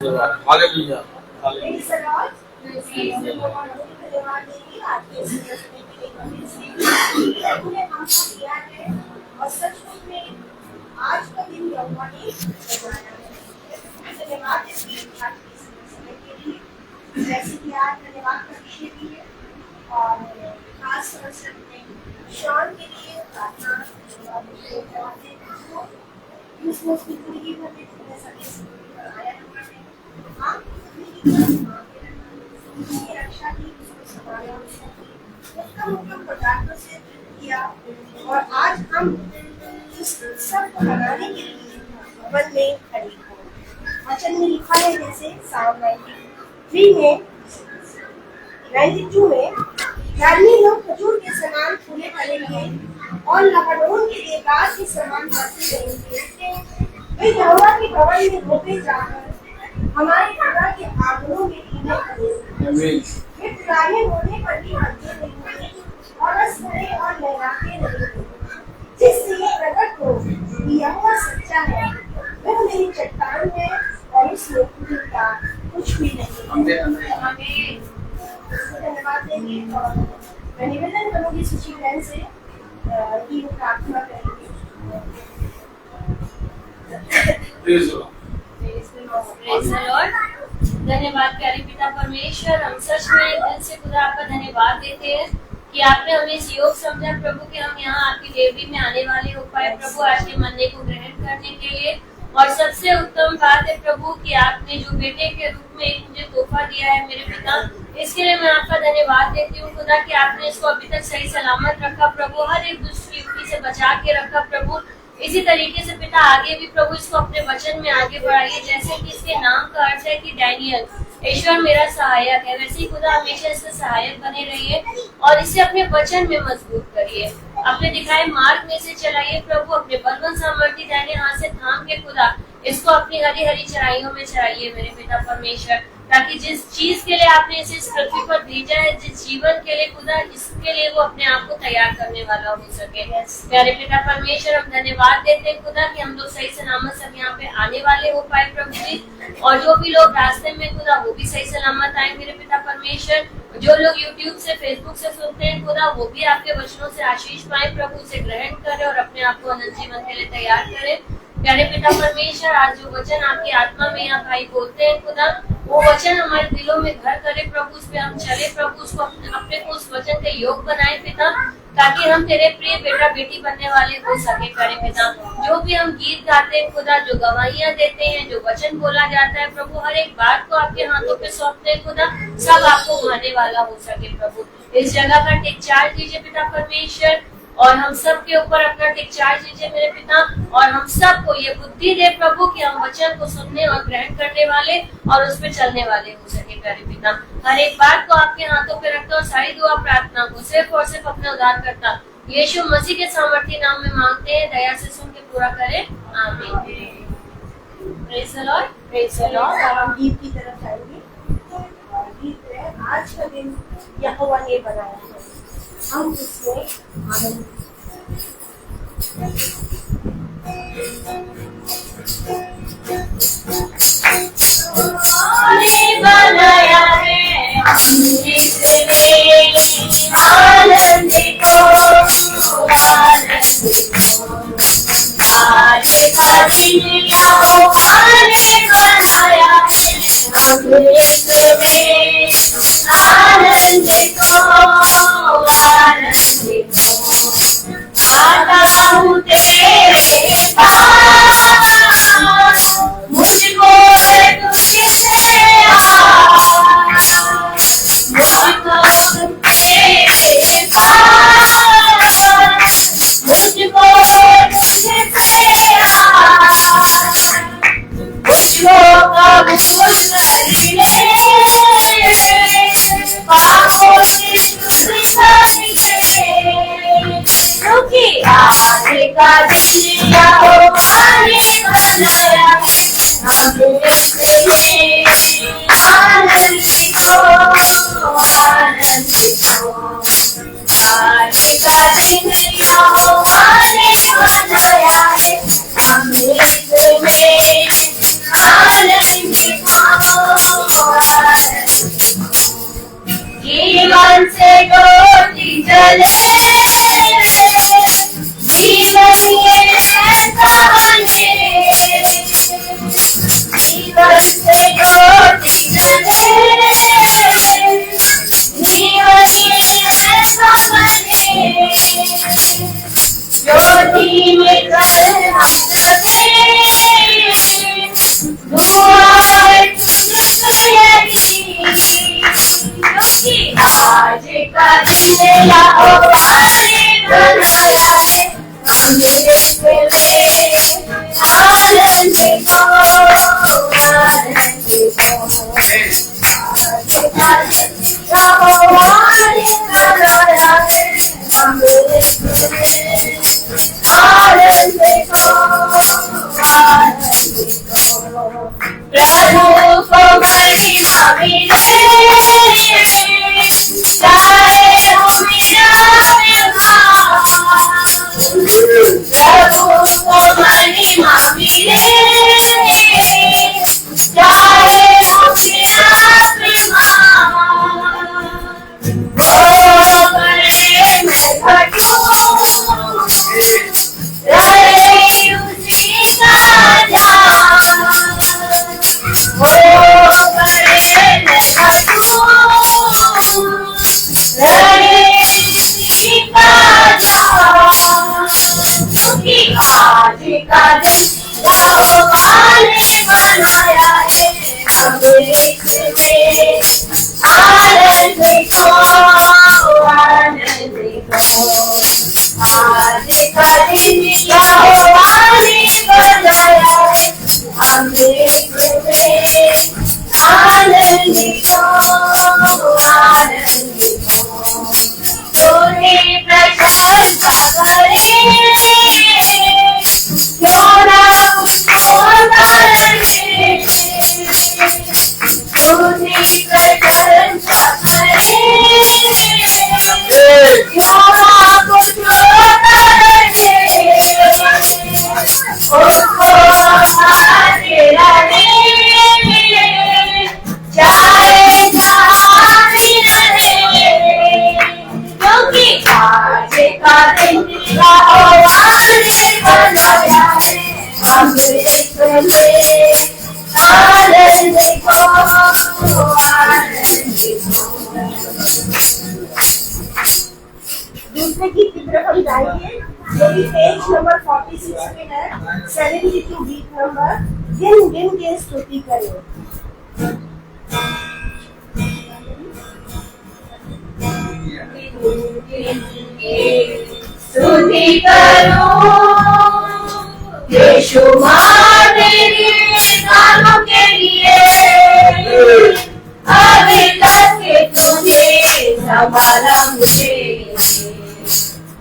Hallelujah. Praise the Lord. प्रभु ने हमको दिया है और सचमुच में आज का दिन यहोवा ने बनाया है। धन्यवाद समय के लिए, जैसे कि आज धन्यवाद का विषय भी है और खास तौर से अपने शॉन के लिए प्रार्थना रक्षा की से किया और आज हम इस उत्सव को मनाने के लिए भवन में खड़े हो। वचन में लिखा है जैसे साम 92 में धर्मी लोग खजूर के समान फूले पड़ेंगे और लबानोन के देवदार के समान बढ़ते रहेंगे। वे यहोवा के भवन में रोपे जाकर हमारे खुदा के आंगनों में टीने पड़ेंगे। वे पुराने होने पर भी हटते नहीं होंगे और रस भरे और लहराते रहेंगे। जिससे ये प्रकट हो कि यहोवा सच्चा है, वह मेरी चट्टान है और इस लोक का कुछ भी नहीं। हमें धन्यवाद देंगे और मैं निवेदन करूंगी सुची बहन से कि वो प्रार्थना करेंगे। धन्यवाद प्यारे पिता परमेश्वर, हम सच में दिल से खुदा आपका धन्यवाद देते हैं कि आपने हमें इस योग समझा प्रभु कि हम यहाँ आपकी देवरी में आने वाले हो पाए प्रभु, आज के मन्ने को ग्रहण करने के लिए। और सबसे उत्तम बात है प्रभु कि आपने जो बेटे के रूप में एक मुझे तोहफा दिया है मेरे पिता, इसके लिए मैं आपका धन्यवाद देती हूँ खुदा कि आपने इसको अभी तक सही सलामत रखा प्रभु, हर एक दुष्ट युक्ति से बचा के रखा प्रभु। इसी तरीके से पिता आगे भी प्रभु इसको अपने वचन में आगे बढ़ाइए, जैसे कि इसके नाम का अर्थ है कि डैनियल, ईश्वर मेरा सहायक है, वैसे ही खुदा हमेशा इसका सहायक बने रहिए और इसे अपने वचन में मजबूत करिए, अपने दिखाए मार्ग में से चलाइए प्रभु, अपने बलवान सामर्थ्य दाहिने हाथ से थाम के खुदा इसको अपनी हरी हरी चराइयों में चढ़ाइए मेरे पिता परमेश्वर, ताकि जिस चीज के लिए आपने इसे इस पृथ्वी पर भेजा है, जिस जीवन के लिए खुदा, इसके लिए वो अपने आप को तैयार करने वाला हो सके। प्यारे पिता परमेश्वर, हम धन्यवाद देते हैं खुदा कि हम लोग सही सलामत सब यहाँ पे आने वाले हो पाए प्रभु जी, और जो भी लोग रास्ते में खुदा वो भी सही सलामत आए मेरे पिता परमेश्वर। जो लोग यूट्यूब से फेसबुक से सुनते हैं खुदा वो भी आपके वचनों से आशीष पाए प्रभु, उसे ग्रहण करे और अपने आप को अनंत जीवन के लिए तैयार करे। प्यारे पिता परमेश्वर, आज जो वचन आपकी आत्मा में यहाँ भाई बोलते हैं खुदा, वो वचन हमारे दिलों में घर करे प्रभु, उस पे हम चले प्रभु, उसको अपने को उस वचन के योग बनाए पिता, ताकि हम तेरे प्रिय बेटा बेटी बनने वाले हो सके। प्यारे पिता, जो भी हम गीत गाते हैं खुदा, जो गवाहियाँ देते हैं, जो वचन बोला जाता है प्रभु, हर एक बात को आपके हाथों पे सौंपते हैं खुदा, सब आपको भाने वाला हो सके प्रभु। इस जगह का टेक चार्ज दीजिए पिता परमेश्वर, और हम सब के ऊपर अपना टेक चार्ज दीजिए मेरे पिता, और हम सबको ये बुद्धि दे प्रभु कि हम वचन को सुनने और ग्रहण करने वाले और उस पर चलने वाले हो सके। प्यारे पिता, हर एक बात को आपके हाथों पे रखते और सारी दुआ प्रार्थना को सिर्फ और सिर्फ अपने उद्धार करता यीशु मसीह के सामर्थ्य नाम में मांगते हैं, दया से सुन के पूरा करें, आमीन। Praise the Lord, praise the Lord. हम गीत की तरफ जाएंगे और गीत है आज का दिन यहोवा ने बनाया है, हम उसमें आनंद। बनाया है आनंद को, आज का दिन यहोवा ने बनाया है, हम इसमें आनंद को, आता हूँ तेरे पास, चले, जीवन ये ऐसा बने, जीवन से ज्योति जले, जीवन ये ऐसा बने, ज्योति में कर हम जले, धुआं क्योंकि आज का दिन यहोवाने बनाया है, हमने चले आनंद को, आनंद को। आज का दिन यहोवाने बनाया है, हमने चले आनंद को, आनंद को। प्रभु को महिमा मिले, चाहे हो मेरा व्यवहार, प्रभु को महिमा मिले, चाहे हो मेरा व्यवहार। वो करे मैं घटूं, रहे उसी का जान, वो करे मैं घटूं, रहे उसी का जान। क्योंकि आज का दिन यहोवाने बनाया है, हमने चले आनंद को, आनंद को। आज का दिन यहोवाने बनाया है, हमने चले आनंद को, आनंद को। तूने प्रशंसा करे, क्यों ना उसको तारे, तूने प्रशंसा करे, क्यों ना उसको तारे, उसको हमारे रहे, चाहे जहाँ भी रहे। क्योंकि आज का दिन यहोवाने बनाया है, हमने चले आनंद को, आनंद को। दूसरे गीत की तरफ हम जाएंगे, जो भी पेज नंबर 46 पे है, 72 गीत नंबर गिन गिन के स्तुति करें। स्तुति करो यीशु माँ तेरे गानों के लिए, अभी तक तुझे संभाला मुझे,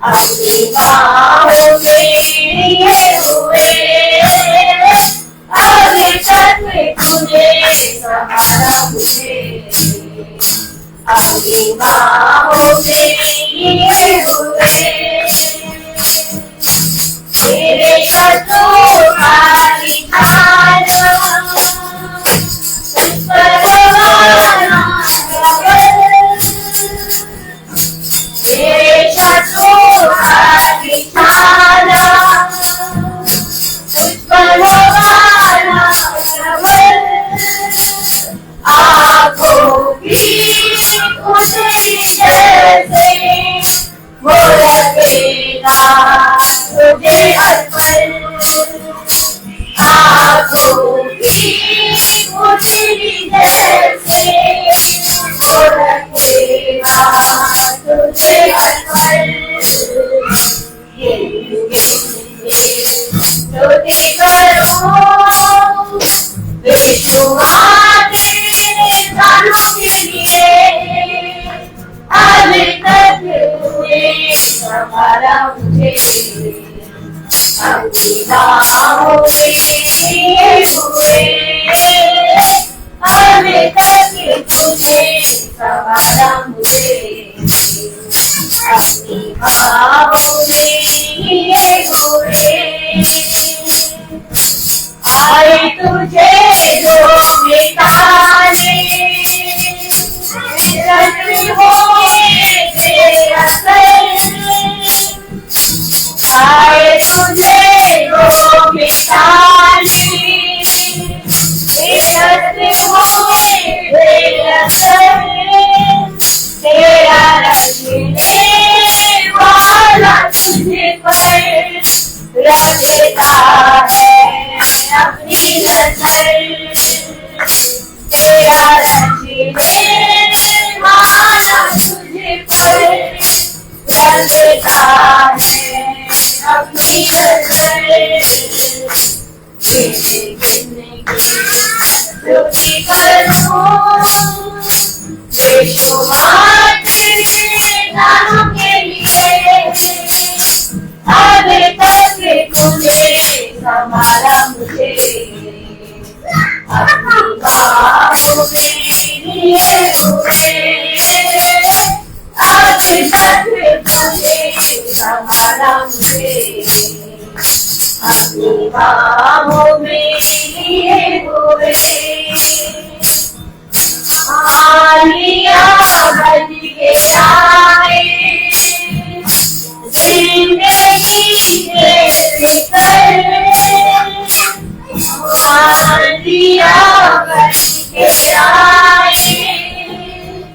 अपनी बाहों में लिए हुए, अभी तक तुझे संभाला मुझे, अपनी बाहों में लिए हुए। तेरे शत्रुओं का निशान उस पर लगाना लगन, तेरे शत्रुओं का निशान उस पर लगाना लगन। आँखों की उतरी जैसे वो लगेगा तुझे हर पल, आँखों की उतरी जैसे वो लगेगा तुझे हर पल। स्तुति करो यीशु माँ तेरे गानों के लिए, अभी तक तूने संभाला मुझे, अपनी बाहों में लिए हुए, अभी तक तुझे संभाला मुझे, अपनी बाहों में लिए हुए। आए तुझे जो मिटाने, रंग होए तेरा सर हुए बेअसर, तेरा रखने वाला तुझे पर रखता है अपनी नजर, तेरा रखने वाला तुझे पर रखता है अपनी नजर। स्तुति करूं बेशुमार तेरे नाम के लिए, अब तक तूने संभाला मुझे अपनी बाहों में लिए हुए, अब तक तूने संभाला मुझे अपनी बाहों में लिए हुए। आलिया बन के आए जिंदगी के फिकर, आलिया बन के आए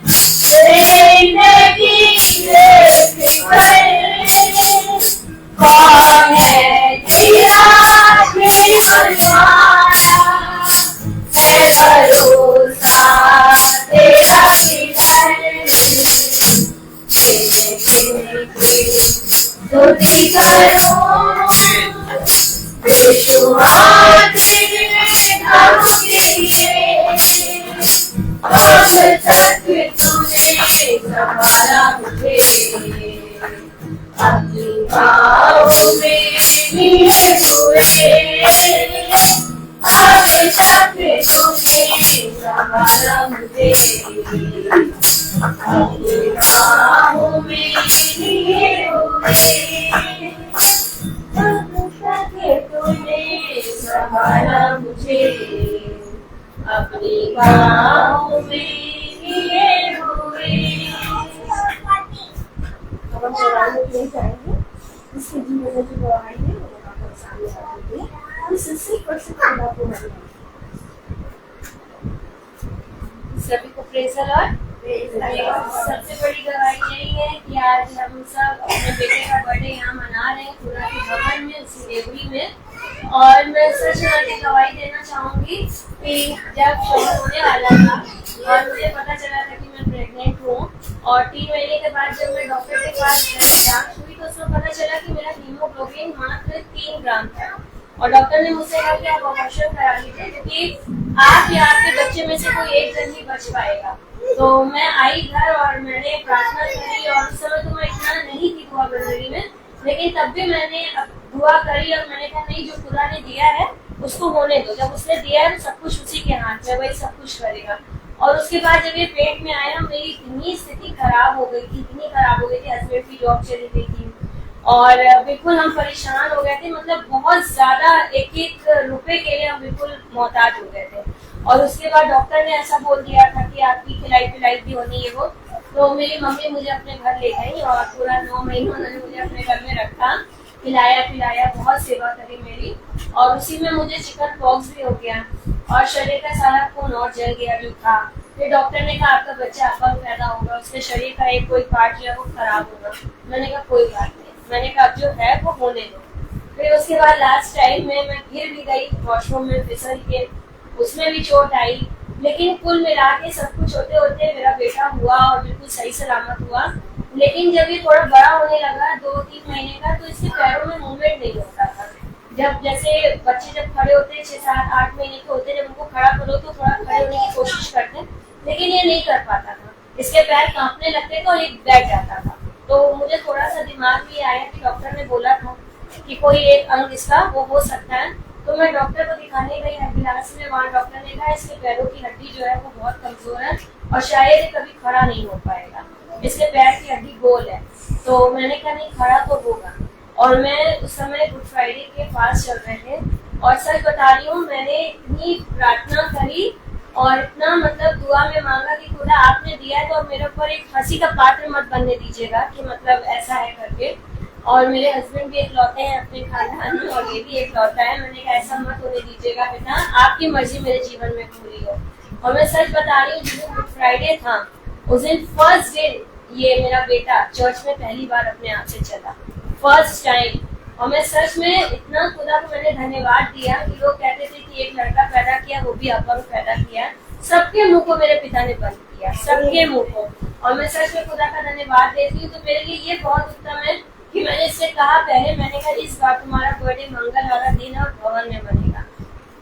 जिंदगी के फिकर, कौन है तेरा बनवाया है भरोसा तेरा किधर, स्तुति करो बेशुमार तेरे नाम के लिए, अब तक तूने संभाला मुझे अपनी बाहों में लिए हुए, अब तक तूने संभाला मुझे अपनी बाहों में लिए हुए, अब तक तूने संभाला मुझे अपनी बाहों में लिए हुए। अब हम चौराहे के लिए जाएंगे। इसकी जीवन में जो गवाही है वो आपको सामने रखेंगे। हम 60% खुदा को मानेंगे। सभी को प्रेज़ द लॉर्ड। सबसे बड़ी गवाही यही है कि आज हम सब अपने बेटे का बर्थडे यहाँ मना रहे हैं खुदा के भवन में, उसी देवरी में। और मैं सच में गवाही देना चाहूंगी कि जब शोर होने वाला था और मुझे पता चला था कि मैं प्रेग्नेंट हूँ, और 3 महीने के बाद जब मैं डॉक्टर के पास जांच हुई तो उसमें पता चला कि मेरा हीमोग्लोबिन मात्र 3 ग्राम था। और डॉक्टर ने मुझसे कहा कि आप ऑपरेशन करा लीजिए क्योंकि आप या आपके बच्चे में से कोई एक जन ही बच पाएगा। तो मैं आई घर और मैंने प्रार्थना करी, और उस समय तो मैं इतना नहीं थी दुआ बंदगी में, लेकिन तब भी मैंने दुआ करी और मैंने कहा नहीं, जो खुदा ने दिया है उसको होने दो, जब उसने दिया है तो सब कुछ उसी के हाथ में, वही सब कुछ करेगा। और उसके बाद जब ये पेट में आया मेरी इतनी स्थिति खराब हो गई थी, इतनी खराब हो गई थी, हस्बैंड की जॉब चली गई थी और बिल्कुल हम परेशान हो गए थे, मतलब बहुत ज्यादा एक रुपए के लिए हम बिल्कुल मोहताज हो गए थे। और उसके बाद डॉक्टर ने ऐसा बोल दिया था कि आपकी खिलाई पिलाई भी होनी है वो। तो मेरी मम्मी मुझे अपने घर ले गई और पूरा 9 महीने उन्होंने मुझे अपने घर में रखा, खिलाया पिलाया, बहुत सेवा करी मेरी। और उसी में मुझे चिकन पॉक्स भी हो गया और शरीर का सारा खून और जल गया जो था। फिर डॉक्टर ने कहा आपका बच्चा अपंग पैदा होगा, उसके शरीर का एक कोई पार्ट जो है वो खराब होगा। मैंने कहा कोई बात नहीं, मैंने कहा अब जो है वो होने दो। फिर उसके बाद लास्ट टाइम में मैं गिर भी गई वॉशरूम में फिसल के, उसमें भी चोट आई, लेकिन कुल मिला के सब कुछ होते होते मेरा बेटा हुआ और बिल्कुल सही सलामत हुआ। लेकिन जब ये थोड़ा बड़ा होने लगा 2-3 महीने का, तो इसके पैरों में मूवमेंट नहीं होता था। जब जैसे बच्चे जब खड़े होते हैं 6-7-8 महीने के होते, जब उनको खड़ा करो तो थोड़ा खड़े होने की कोशिश करते हैं, लेकिन ये नहीं कर पाता था, इसके पैर कांपने लगते थे और एक बैठ जाता था। तो मुझे थोड़ा सा दिमाग में आया कि डॉक्टर ने बोला था कि कोई एक अंग इसका वो हो सकता है। तो मैं डॉक्टर को दिखाने गई एम्बुलेंस में, वहाँ डॉक्टर ने कहा इसके पैरों की हड्डी जो है वो बहुत कमजोर है और शायद ये कभी खड़ा नहीं हो पाएगा, इसके पैर की हड्डी गोल है। तो मैंने कहा नहीं, खड़ा तो होगा। और मैं उस समय गुड फ्राइडे के पास चल रहे थे और सच बता रही हूँ, मैंने इतनी प्रार्थना करी और इतना मतलब दुआ में मांगा कि खुदा आपने दिया है तो मेरे ऊपर एक हंसी का पात्र मत बनने दीजिएगा कि मतलब ऐसा है करके। और मेरे हस्बैंड भी एक लौटे हैं अपने खानदान में और ये भी एक लौटा है। मैंने कहा ऐसा मत होने दीजिएगा बेटा, आपकी मर्जी मेरे जीवन में पूरी हो। और मैं सच बता रही हूँ, जिस दिन गुड फ्राइडे था उस दिन फर्स्ट डे ये मेरा बेटा चर्च में पहली बार अपने आप से चला, फर्स्ट टाइम। और मैं सच में इतना खुदा को मैंने धन्यवाद दिया कि लोग कहते थे कि एक लड़का पैदा किया, वो भी अब्बा को पैदा किया। सबके मुंह को मेरे पिता ने बंद किया, सबके मुंह को। और मैं सच में खुदा का धन्यवाद देती हूँ। तो मेरे लिए ये बहुत उत्तम है कि मैंने इससे कहा, पहले मैंने कहा इस बार तुम्हारा बर्थडे मंगल वाला दिन है और भवन में बनेगा।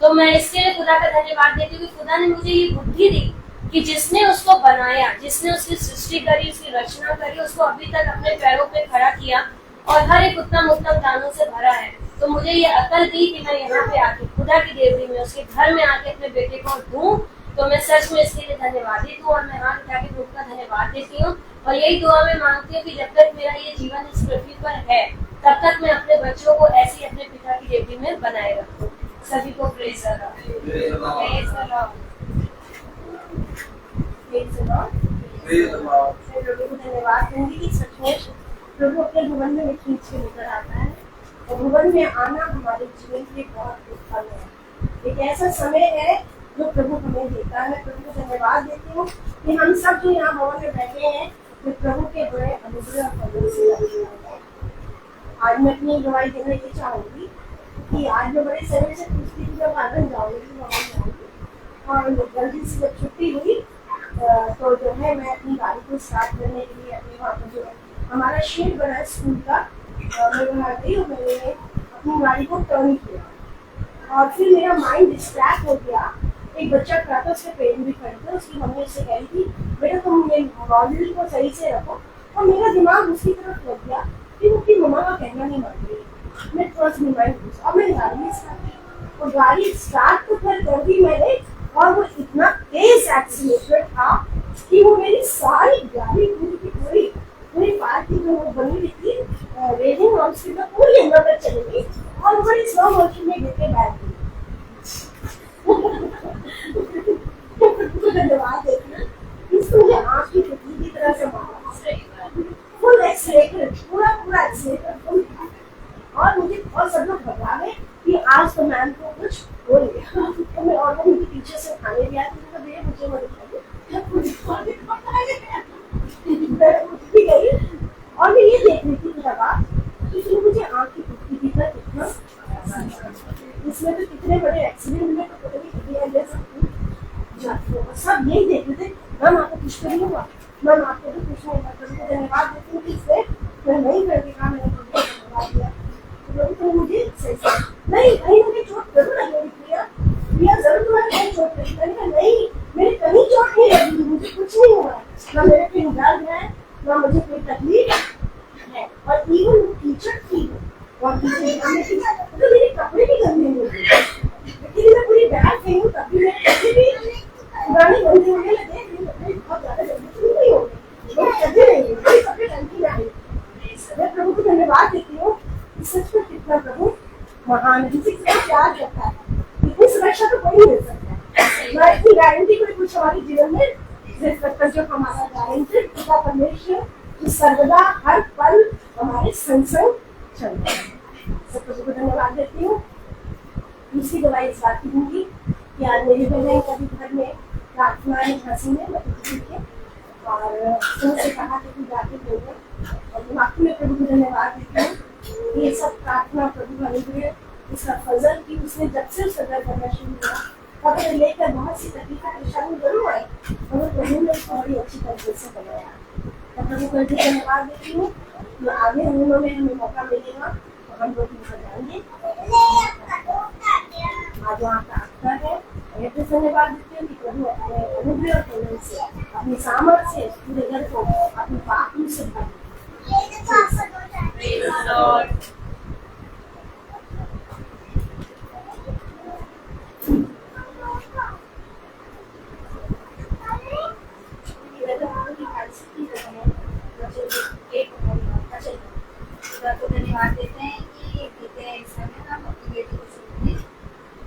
तो मैं इसके लिए खुदा का धन्यवाद देती हूँ कि खुदा ने मुझे ये बुद्धि दी कि जिसने उसको बनाया, जिसने उसकी सृष्टि करी, उसकी रचना करी, उसको अभी तक अपने पैरों पे खड़ा किया और हर एक उत्तम उत्तम दानों से भरा है। तो मुझे ये अकल दी कि मैं यहाँ पे आके खुदा की देवरी में उसके घर में आके अपने बेटे को दूं। तो मैं सच में इसके लिए धन्यवादित हूँ और मैं हाथ उठा के प्रभु का धन्यवाद देती हूँ। और यही दुआ में मांगती हूँ कि जब तक मेरा ये जीवन इस पृथ्वी पर है तब तक मैं अपने बच्चों को ऐसे अपने पिता की देवरी में बनाए रखूँ। सभी को praise the Lord, praise the Lord, praise the Lord. मैं प्रभु को धन्यवाद दूंगी कि सचमुच प्रभु अपने भवन में खींच के लेकर आता है और भवन में आना हमारे जीवन के बहुत उत्तम है। एक ऐसा समय है जो प्रभु हमें देता है। प्रभु को धन्यवाद देती हूँ कि हम सब जो यहाँ भवन में बैठे हैं तो प्रभु के बड़े अनुग्रह और से लगे हैं। आज मैं अपनी गवाही देने की चाहूंगी कि आज मैं बड़े समय से पूछती थी जब आनंद जाऊंगी और जल्दी से जब छुट्टी हुई तो जो है मैं अपनी गाड़ी को स्टार्ट करने के लिए अपने वहाँ पर जो हमारा शेड बना है स्कूल का, मैं वहाँ गई और मैंने अपनी गाड़ी को टर्न किया और फिर मेरा माइंड डिस्ट्रैक्ट हो गया। एक बच्चा क्रैकर्स के पेड़ भी खरीदा, उसकी मम्मी उससे कह रही थी बेटा तुम ये मॉडल को सही से रखो, और मेरा दिमाग उसकी तरफ लग गया कि उसकी मम्मा का कहना नहीं मान रही। मैं ट्रस्ट में माइंड और मैंने गाड़ी स्टार्ट की और गाड़ी स्टार्ट तो कर दी मैंने और वो इतना तेज एक्सीलेटर था कि वो मेरी सारी गाड़ी पूरी पार्क की जो बनी हुई थी रेलिंग और उसके बाद पूरी अंदर तक चली गई और बड़ी स्लो मोशन में गिरके बैठ गई। धन्यवाद देखना इसको मुझे आँख की पुतली की तरह से मारा, फुल एक्सीलेटर, पूरा एक्सीलेटर फुल था। और मुझे और सब लोग बता रहे कि आज तो मैम को कुछ हो गया तो मैं और उनके पीछे से खाने गया तो भैया मुझे मदद भी गई और मैं ये देख रही थी लगा कि मुझे आँख की पुतली की तरह कितना इसमें तो कितने बड़े एक्सीडेंट में तो पता नहीं कितनी जैसा सब यही देख रहे थे। मैम आपको कुछ तो नहीं हुआ, मैम आपको भी कुछ नहीं हुआ। धन्यवाद देती हूँ कि इससे मैं नहीं करके कहा, मैंने धन्यवाद दिया तो मुझे नहीं कहीं मुझे चोट जरूर लगी प्रिया जरूर तुम्हारी कहीं चोट लगी। मैंने कहा नहीं मेरी कहीं चोट नहीं लगी, मुझे कुछ नहीं हुआ, ना मेरे कहीं दर्द है ना मुझे कोई तकलीफ है। और इवन टीचर थी और तो मेरे कपड़े भी गंदे हो गए, लेकिन मैं पूरी बैग गई हूँ तब भी मेरे कपड़े भी पुराने गंदे होने लगे, मेरे बहुत ज्यादा गंदे नहीं हो गए, कपड़े नहीं हुए, कपड़े गंदी ना हुए। मैं प्रभु को धन्यवाद देती हूँ कि सच में कितना प्रभु महान है, जिसे कितना प्यार करता है, इतनी सुरक्षा तो कोई नहीं दे सकता। मैं इतनी गारंटी कोई कुछ हमारे जीवन में दे सकता जो हमारा गारंटी पिता परमेश्वर जो सर्वदा हर पल हमारे संग चलता है। सब प्रभु को धन्यवाद देती हूँ। दूसरी दवाई इस बात की दूंगी कि आज मेरी बहन कभी घर में प्रार्थना झांसी में के और उनसे कहा कि जाके बोलो और दिमाग में प्रभु को धन्यवाद देती हूँ। ये सब प्रार्थना प्रभु अनुग्रह इसका फजल की उसने जब से सदर करना शुरू किया तब से लेकर बहुत सी तकलीफें परेशानी जरूर आई और प्रभु ने उसको बड़ी अच्छी तरीके से बनाया। तो प्रभु को धन्यवाद देती हूँ। आगे दिनों में हमें मौका मिलेगा तो हम लोग जाएंगे। आज वहाँ का अक्सर है ऐसे धन्यवाद देते हैं कि प्रभु अपने अनुग्रह और से अपनी सामर्थ्य से पूरे घर को अपनी पाप से भर धन्यवाद देते हैं कि बीते समय हम अपनी बेटी को सुनने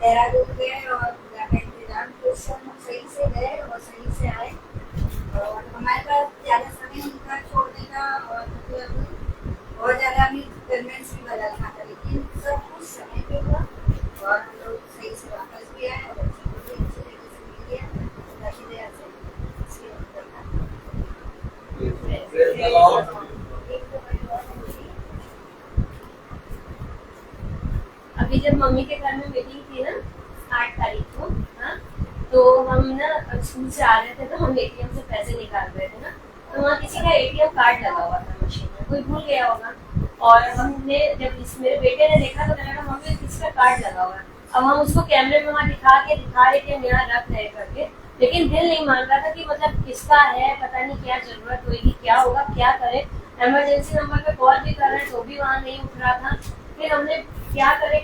देहरादून गए और पूजा का इंतजाम किया, हम सही से गए और सही से आए और हमारे पास ज़्यादा समय उनका छोड़ने का और मतलब बहुत ज़्यादा भी कन्वेंस भी बदलना था, लेकिन सब कुछ समय पे हुआ और हम लोग सही से वापस भी आए और बच्चे को भी अच्छी तरीके से मिल गया। अभी जब मम्मी के घर में मीटिंग थी ना 8 तारीख को, हाँ, तो हम ना स्कूल से आ रहे थे तो हम एटीएम से पैसे निकाल रहे थे ना, तो वहाँ किसी का एटीएम कार्ड लगा हुआ था मशीन में, कोई भूल गया होगा। और हमने जब मेरे बेटे ने देखा तो कहने लगा मम्मी किसी का कार्ड लगा हुआ है। अब हम उसको कैमरे में वहाँ दिखा रहे थे यहाँ रख रहे करके, लेकिन दिल नहीं मान रहा था कि मतलब किसका है, पता नहीं क्या जरूरत होगी, क्या होगा, क्या करे। इमरजेंसी नंबर पे कॉल भी कर रहे तो भी वहाँ नहीं उठ रहा था। फिर हमने क्या करे,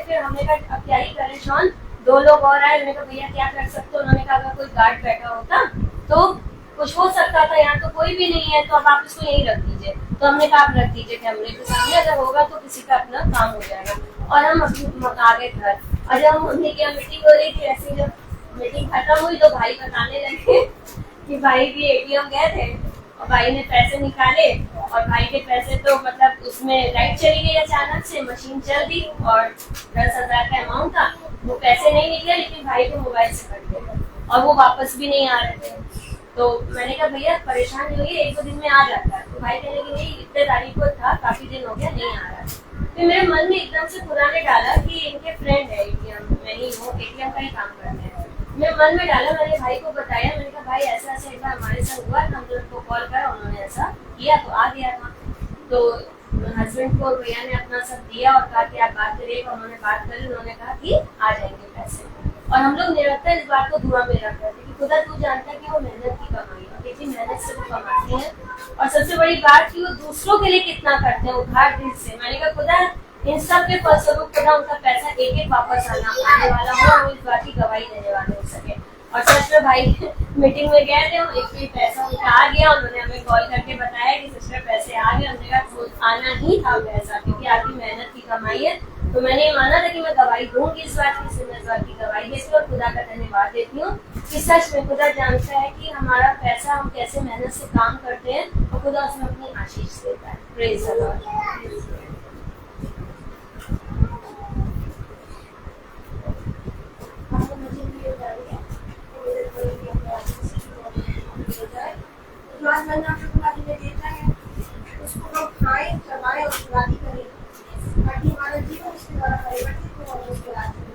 फिर हमने कहा अब क्या ही करें शॉन, 2 लोग और आए, मैंने कहा भैया क्या कर सकते हो, उन्होंने कहा अगर कोई गार्ड बैठा होता तो कुछ हो सकता था, यहाँ तो कोई भी नहीं है तो अब आप इसको यहीं रख दीजिए। तो हमने कहा आप रख दीजिए कैमरे के सामने, अगर होगा तो किसी का अपना काम हो जाएगा। और हम आ गए घर, और जब मम्मी की मीटिंग हो रही थी, ऐसे जब मीटिंग खत्म हुई तो भाई बताने लगे कि भाई भी एटीएम गए थे और भाई ने पैसे निकाले, और भाई के पैसे तो मतलब उसमें लाइट चली गई अचानक से, मशीन चल दी और 10,000 का अमाउंट था, वो पैसे नहीं निकले, लेकिन भाई के मोबाइल से कट गए और वो वापस भी नहीं आ रहे थे। तो मैंने कहा भैया परेशान नहीं होइए, 1-2 दिन में आ जाता है। तो भाई कहने लगे नहीं, इतने तारीख को था, काफी दिन हो गया नहीं आ रहा है। फिर मेरे मन में एकदम से खुदा ने डाला कि इनके फ्रेंड है एटीएम, मैं ही हूँ, एटीएम का ही काम करते हैं। मैं मन में डाला, मैंने भाई को बताया, मैंने कहा भाई ऐसा ऐसा एक बार हमारे साथ हुआ, हम लोग को कॉल करा, उन्होंने ऐसा किया तो आ गया था। तो हस्बैंड को भैया ने अपना सब दिया और कहा कि आप बात करिए, उन्होंने बात करी, उन्होंने कहा कि आ जाएंगे पैसे। और हम लोग निरंतर इस बात को दुआ में रख रहे थे कि खुदा तू जानता है कि वो मेहनत की कमाई है, कितनी मेहनत से वो कमाती है, और सबसे बड़ी बात कि वो दूसरों के लिए कितना करते हैं उधार दिल से। मैंने कहा खुदा इन सब के फलस्वरूप खुदा उनका पैसा एक वापस आने वाला हो, वो इस बात की गवाही देने वाले हो सके। और सच में भाई मीटिंग में गए थे, एक पैसा उनका आ गया, उन्होंने हमें कॉल करके बताया कि सिस्टर पैसे आ गए। हमने कहा आना ही था पैसा, क्योंकि आपकी मेहनत की कमाई है। तो मैंने ये माना था कि मैं गवाही दूंगी इस बात की, मैं इस बात की गवाही देती हूँ और खुदा का धन्यवाद देती हूँ कि सच में खुदा जानता है कि हमारा पैसा हम कैसे मेहनत से काम करते हैं, और खुदा उसमें अपनी आशीष देता है। Praise the Lord. उसको हम खाएं, चबाएं और खुदाई करें, ताकि हमारा जीवन उसके द्वारा परिवर्तित हो और उसके राज्य में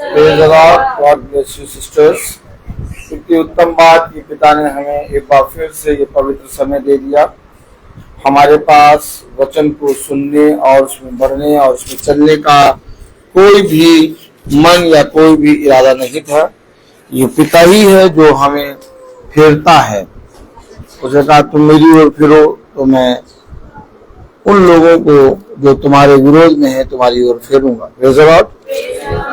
Praise the Lord. God bless you sisters. इतनी उत्तम बात कि पिता ने हमें एक बार फिर से ये पवित्र समय दे दिया। हमारे पास वचन को सुनने और उसमें बढ़ने और उसमें चलने का कोई भी मन या कोई भी इरादा नहीं था। ये पिता ही है जो हमें फेरता है। उसने कहा तुम मेरी ओर फिरो तो मैं उन लोगों को जो तुम्हारे विरोध में है तुम्हारी ओर फेरूंगा। Praise the Lord.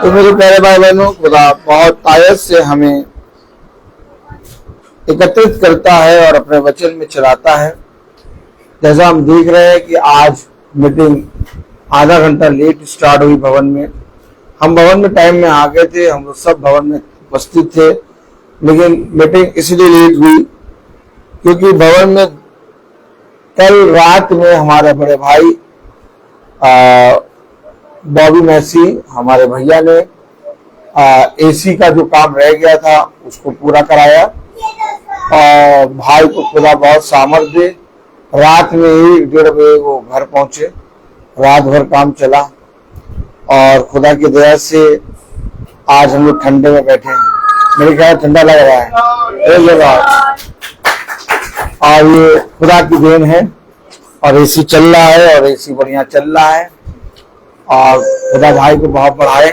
तो मेरे प्यारे भाई बहनों, खुदा बहुत आयत से हमें एकत्रित करता है और अपने वचन में चलाता है। जैसा हम देख रहे हैं कि आज मीटिंग आधा घंटा लेट स्टार्ट हुई भवन में। हम भवन में टाइम में आ गए थे, हम लोग सब भवन में उपस्थित थे, लेकिन मीटिंग इसलिए लेट हुई क्योंकि भवन में कल रात में हमारे बड़े भाई बॉबी मैसी हमारे भैया ने एसी का जो काम रह गया था उसको पूरा कराया और भाई को खुदा बहुत सामर्थ दे। रात में ही 1:30 बजे वो घर पहुंचे, रात भर काम चला और खुदा की दया से आज हम लोग ठंडे में बैठे हैं। मेरे ख्याल ठंडा लग रहा है और ये खुदा की देन है और एसी चल रहा है और एसी बढ़िया चल रहा है और खुदा भाई को बहुत बढ़ाए।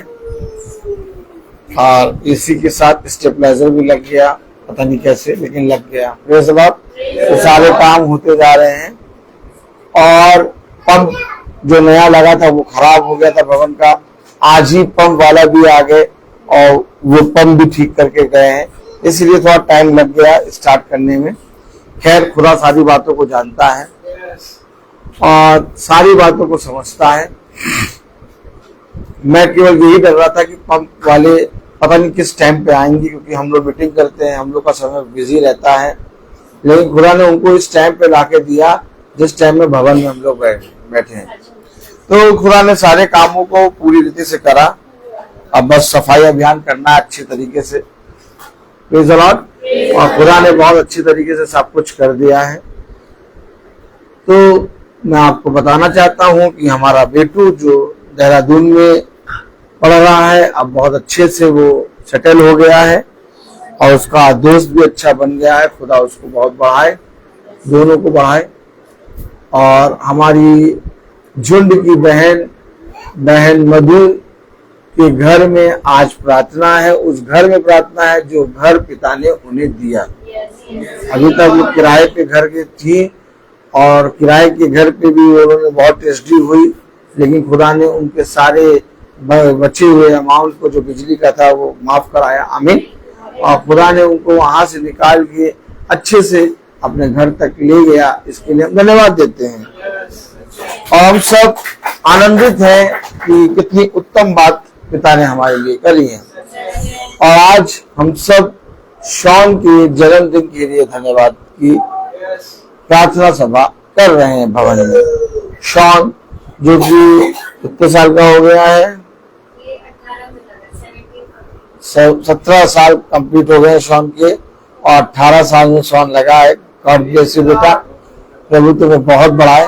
और एसी के साथ स्टेबलाइजर भी लग गया, पता नहीं कैसे लेकिन लग गया। Praise the Lord. तो सारे काम होते जा रहे हैं और पंप जो नया लगा था वो खराब हो गया था भवन का। आज ही पंप वाला भी आ गए और वो पंप भी ठीक करके गए हैं, इसलिए थोड़ा टाइम लग गया स्टार्ट करने में। खैर खुदा सारी बातों को जानता है और सारी बातों को समझता है। मैं केवल यही डर रहा था कि पंप वाले पता नहीं किस टाइम पे आएंगे, क्योंकि हम लोग मीटिंग करते हैं, हम लोग का समय बिजी रहता है, लेकिन खुदा ने उनको इस टाइम पे लाके दिया जिस टाइम में भवन में हम लोग बैठे हैं। तो खुदा ने सारे कामों को पूरी रीति से करा। अब बस सफाई अभियान करना है अच्छे तरीके से प्रेज़ द लॉर्ड। और खुदा ने बहुत अच्छी तरीके से सब कुछ कर दिया है। तो मैं आपको बताना चाहता हूं कि हमारा बेटू जो देहरादून में पढ़ रहा है, अब बहुत अच्छे से वो सेटल हो गया है और उसका दोस्त भी अच्छा बन गया है। खुदा उसको बहुत बढ़ाए, दोनों को बढ़ाए। और हमारी झुंड की बहन मधु के घर में आज प्रार्थना है। उस घर में प्रार्थना है जो घर पिता ने उन्हें दिया। अभी तक वो किराए पे घर के थी और किराए के घर पे भी उन्होंने बहुत टेस्टी हुई, लेकिन खुदा ने उनके सारे बचे हुए अमाउंट को जो बिजली का था वो माफ कराया। आमीन। और खुदा ने उनको वहां से निकाल के अच्छे से अपने घर तक ले गया। इसके लिए हम धन्यवाद देते हैं। और हम सब आनंदित हैं कि कितनी उत्तम बात पिता ने हमारे लिए करी है। और आज हम सब शॉन के जन्मदिन के लिए धन्यवाद की प्रार्थना सभा कर रहे हैं भवन में। शॉन जो कि कितने साल का हो गया है? 17 साल कंप्लीट हो गए शॉन के और 18 साल में शॉन लगा है। गॉड ब्लेस यू बेटा, प्रभु तुम्हें बहुत बढ़ाए।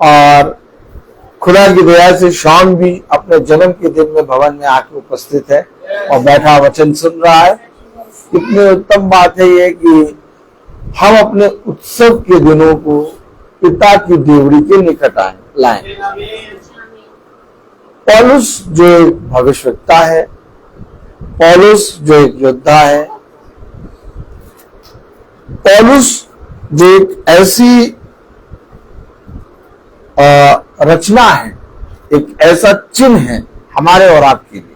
और खुदा की दया से शॉन भी अपने जन्म के दिन में भवन में आकर उपस्थित है और बैठा वचन सुन रहा है। कितनी उत्तम बात है ये कि हम अपने उत्सव के दिनों को पिता की देवड़ी के निकट लाएं। पौलुस जो एक भविष्यवक्ता है, पौलुस जो एक योद्धा है, पौलुस जो एक ऐसी रचना है, एक ऐसा चिन्ह है हमारे और आपके लिए।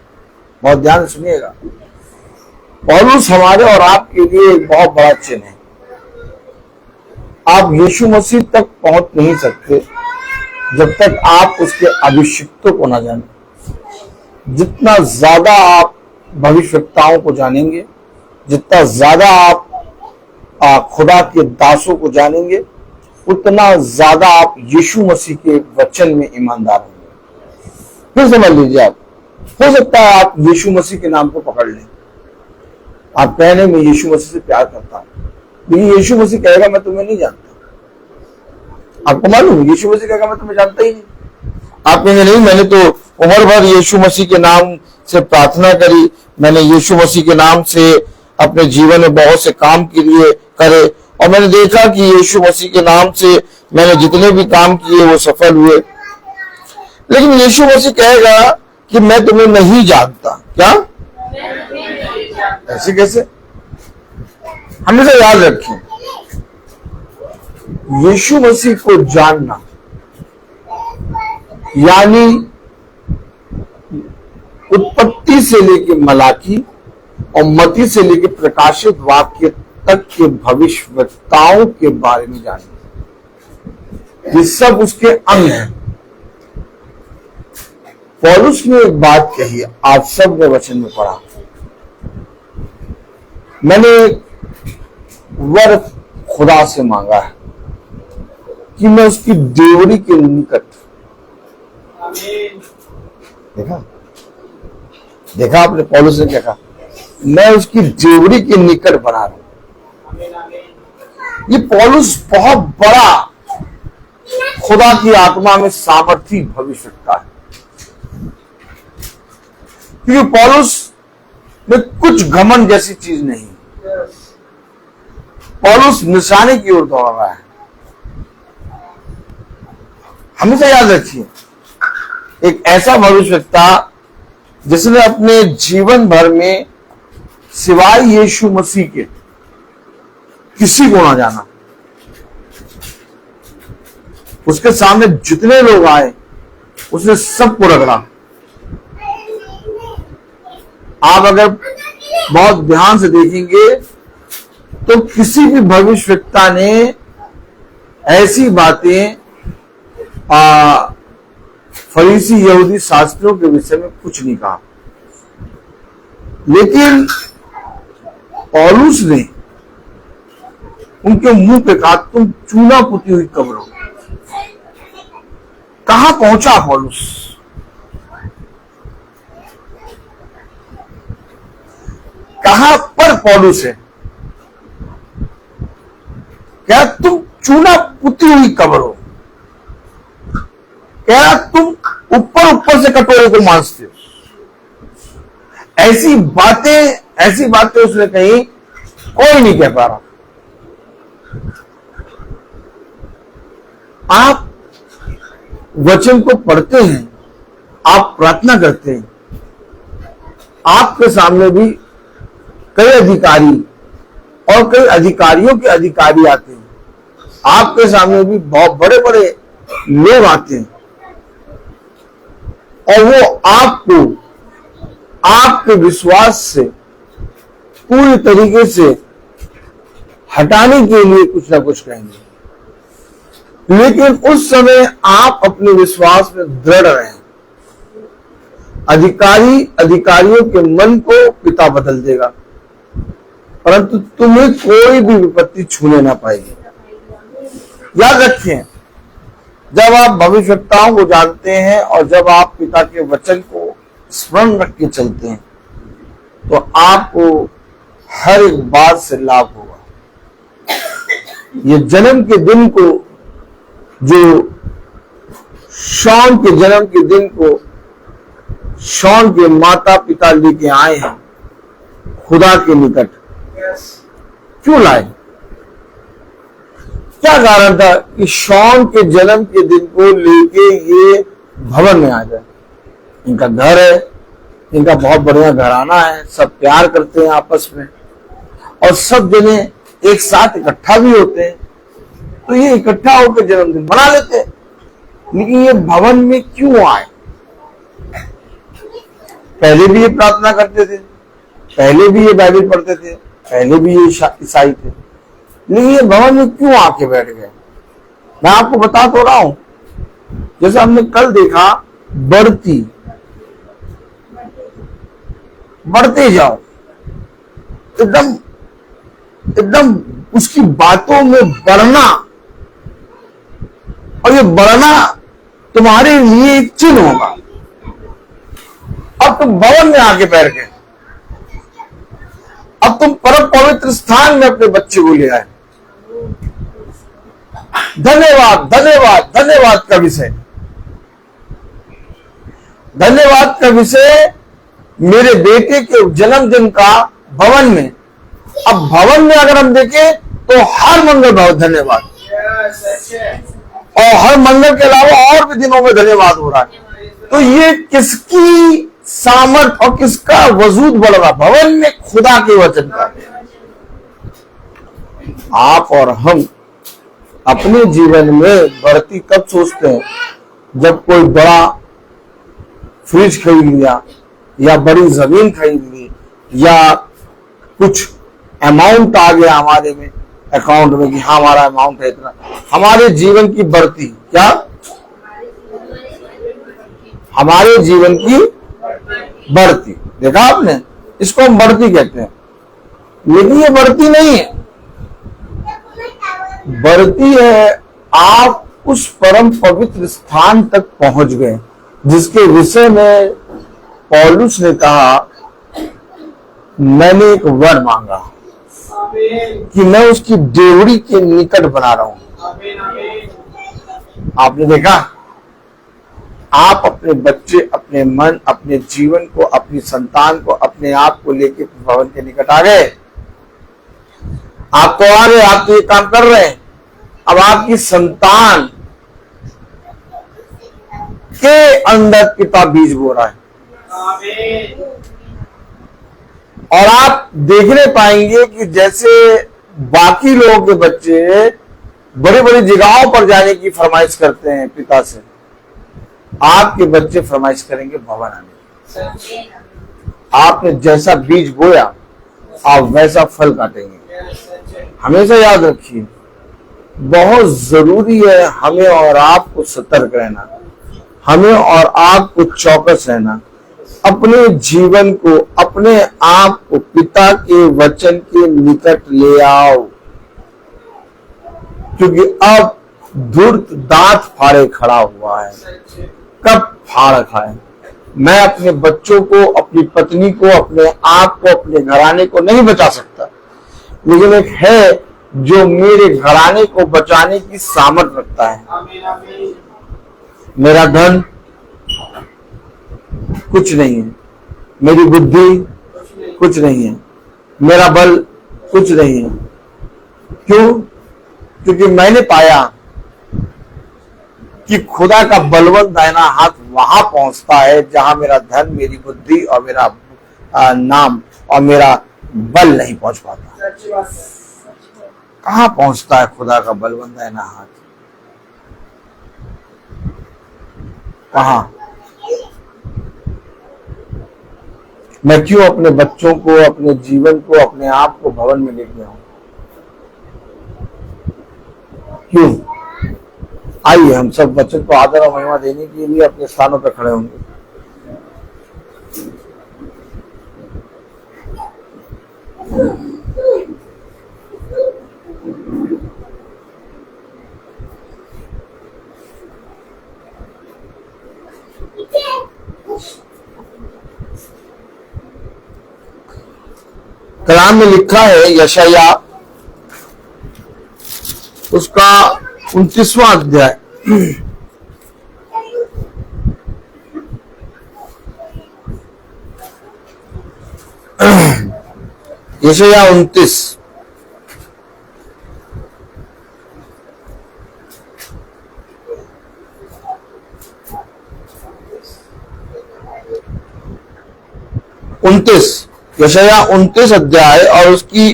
बहुत ध्यान सुनिएगा, पौलुस हमारे और आपके लिए एक बहुत बड़ा चिन्ह है। आप यीशु मसीह तक पहुंच नहीं सकते जब तक आप उसके अभिषिक्तों को न जाने। जितना ज्यादा आप भविष्यवक्ताओं को जानेंगे, जितना ज्यादा आप खुदा के दासों को जानेंगे, उतना ज्यादा आप यीशु मसीह के वचन में ईमानदार होंगे। फिर समझ लीजिए, आप हो सकता है आप यीशु मसीह के नाम को पकड़ लें, आप कहने में यीशु मसीह से प्यार करता हूं, लेकिन यीशु मसीह कहेगा मैं तुम्हें नहीं जानता। आपको मालूम है यीशु मसीह कहेगा मैं तुम्हें जानता ही नहीं। आप कहेंगे नहीं, मैंने तो उम्र भर यीशु मसीह के नाम से प्रार्थना करी, मैंने यीशु मसीह के नाम से अपने जीवन में बहुत से काम के लिए करे और मैंने देखा कि यीशु मसीह के नाम से मैंने जितने भी काम किए वो सफल हुए। लेकिन यीशु मसीह कहेगा कि मैं तुम्हें नहीं जानता। क्या? ऐसे कैसे? हमेशा याद रखें, यीशु मसीह को जानना यानी उत्पत्ति से लेकर मलाकी और मती से लेकर प्रकाशित वाक्य तक के भविष्यवक्ताओं के बारे में जानना, ये सब उसके अंग हैं। पौलुस ने एक बात कही, आप सब ने वचन में पढ़ा, मैंने वर खुदा से मांगा है कि मैं उसकी देवरी के निकट। देखा आपने, पौलुस ने क्या कहा? मैं उसकी देवरी के निकट बना रहा हूं। ये पौलुस बहुत बड़ा खुदा की आत्मा में सामर्थी भविष्यवक्ता है, क्योंकि पौलुस में कुछ घमंड जैसी चीज नहीं। पौलुस निशाने की ओर दौड़ रहा है। हमेशा याद रखिए, एक ऐसा भविष्यवक्ता जिसने अपने जीवन भर में सिवाय यीशु मसीह के किसी को ना जाना, उसके सामने जितने लोग आए उसने सबको रगड़ा। आप अगर बहुत ध्यान से देखेंगे तो किसी भी भविष्यवक्ता ने ऐसी बातें फरीसी यहूदी शास्त्रों के विषय में कुछ नहीं कहा, लेकिन पौलुस ने उनके मुंह पे कहा तुम चूना पुती हुई कब्र हो। कहां पहुंचा पौलुस? कहां पर पौलुस है, क्या तुम चूना पुती हुई कब्र हो, क्या तुम ऊपर ऊपर से कटोरे को मांसते हो। ऐसी बातें उसने कही, कोई नहीं कह पा रहा। आप वचन को पढ़ते हैं, आप प्रार्थना करते हैं, आपके सामने भी कई अधिकारी और कई अधिकारियों के अधिकारी आते हैं, आपके सामने भी बहुत बड़े बड़े लोग आते हैं और वो आपको आपके विश्वास से पूरी तरीके से हटाने के लिए कुछ ना कुछ कहेंगे, लेकिन उस समय आप अपने विश्वास में दृढ़ रहें। अधिकारियों के मन को पिता बदल देगा, परंतु तुम्हें कोई भी विपत्ति छूने ना पाएगी। याद रखें, जब आप भविष्यवक्ताओं को जानते हैं और जब आप पिता के वचन को स्मरण रख के चलते हैं, तो आपको हर एक बात से लाभ होगा। ये जन्म के दिन को, जो शॉन के जन्म के दिन को शॉन के माता पिता लेके आए हैं खुदा के निकट, क्यों लाए? क्या कारण था कि शॉन के जन्म के दिन को लेके ये भवन में आ जाए? इनका घर है, इनका बहुत बढ़िया घराना है, सब प्यार करते हैं आपस में और सब जने एक साथ इकट्ठा भी होते हैं, तो ये इकट्ठा होकर जन्मदिन मना लेते हैं। लेकिन ये भवन में क्यों आए? पहले भी ये प्रार्थना करते थे, पहले भी ये बाइबल पढ़ते थे, पहले भी ये ईसाई थे, लेकिन ये भवन में क्यों आके बैठ गए? मैं आपको बता तो रहा हूं, जैसे हमने कल देखा, बढ़ते जाओ, एकदम उसकी बातों में बढ़ना, और ये बढ़ना तुम्हारे लिए एक चिन्ह होगा। अब तुम भवन में आके बैठ गए, अब तुम परम पवित्र स्थान में अपने बच्चे को ले आए। धन्यवाद, धन्यवाद, धन्यवाद का विषय, धन्यवाद का विषय मेरे बेटे के जन्मदिन का भवन में। अब भवन में अगर हम देखें तो हर मंगल बहुत धन्यवाद, और हर मंगल के अलावा और भी दिनों में धन्यवाद हो रहा है। तो ये किसकी सामर्थ और किसका वजूद बढ़ रहा? भवन में खुदा के वचन का। आप और हम अपने जीवन में बढ़ती कब सोचते हैं? जब कोई बड़ा फ्रिज खरीद लिया, या बड़ी जमीन खरीद ली, या कुछ अमाउंट आ गया हमारे में अकाउंट में कि हाँ हमारा अमाउंट है इतना। हमारे जीवन की बढ़ती, क्या हमारे जीवन की बढ़ती, देखा आपने, इसको हम बढ़ती कहते हैं, लेकिन ये बढ़ती नहीं है, बढ़ती है आप उस परम पवित्र स्थान तक पहुंच गए जिसके विषय में पौलुस ने कहा, मैंने एक वर मांगा कि मैं उसकी डेवड़ी के निकट बना रहा हूं। आपने देखा, आप अपने बच्चे, अपने मन, अपने जीवन को, अपनी संतान को, अपने आप को लेके भवन के निकट आ गए। आप तो आ रहे, आप तो ये काम कर रहे हैं। अब आपकी संतान के अंदर पिता बीज बो रहा है, और आप देखने पाएंगे कि जैसे बाकी लोगों के बच्चे बड़ी बड़ी जगहों पर जाने की फरमाइश करते हैं पिता से, आपके बच्चे फरमाइश करेंगे भवन आने की। आपने जैसा बीज बोया आप वैसा फल काटेंगे। हमेशा याद रखिए, बहुत जरूरी है हमें और आपको सतर्क रहना, हमें और आपको चौकस रहना, अपने जीवन को, अपने आप को पिता के वचन के निकट ले आओ, क्योंकि अब धूर्त दांत फाड़े खड़ा हुआ है। कब फाड़ खाए? मैं अपने बच्चों को, अपनी पत्नी को, अपने आप को, अपने घराने को नहीं बचा सकता, लेकिन एक है जो मेरे घराने को बचाने की सामर्थ्य रखता है। मेरा धन कुछ नहीं है, मेरी बुद्धि कुछ नहीं है, मेरा बल कुछ नहीं है। क्यों? क्योंकि मैंने पाया कि खुदा का बलवंत दाहिना हाथ वहां पहुंचता है जहां मेरा धन, मेरी बुद्धि और मेरा नाम और मेरा बल नहीं पहुंच पाता। कहां पहुंचता है खुदा का बलवंत दाहिना हाथ? कहां? मैं क्यों अपने बच्चों को, अपने जीवन को, अपने आप को भवन में लेके आऊं? क्यों? आइए हम सब वचन को आदर और महिमा देने के लिए अपने स्थानों पर खड़े होंगे। कलाम में लिखा है, यशाया उसका 29वां अध्याय, यशाया 29, यशाया 29 अध्याय और उसकी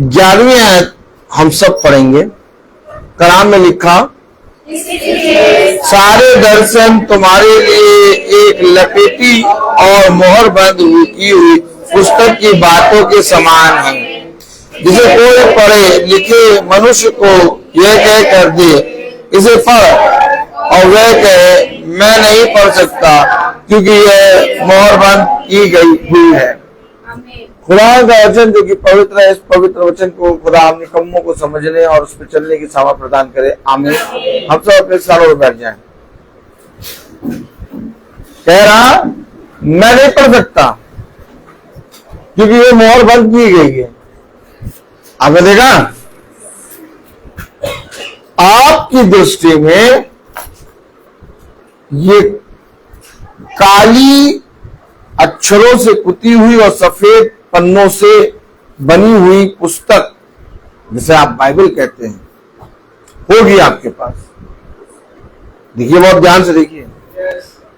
11वीं आयत हम सब पढ़ेंगे। कलाम में लिखा, सारे दर्शन तुम्हारे लिए एक लपेटी और मोहर बंद की हुई पुस्तक की बातों के समान है, जिसे कोई पढ़े लिखे मनुष्य को यह कह कर दे, इसे पढ़, और वह कहे मैं नहीं पढ़ सकता क्योंकि यह मोहर बंद की गई हुई है। खुदा का वचन जो कि पवित्र है, इस पवित्र वचन को खुदा हम निकम्मों को समझने और उस पर चलने की सामर्थ प्रदान करे। आमीन। हम सब अपने स्थानों पर बैठ जाएं। कह रहा मैं नहीं पढ़ सकता क्योंकि ये मोहर बंद की गई है। आपने देखा, आपकी दृष्टि में ये काली अक्षरों से कुती हुई और सफेद पन्नों से बनी हुई पुस्तक, जिसे आप बाइबल कहते हैं, होगी आपके पास। देखिए, बहुत ध्यान से देखिए।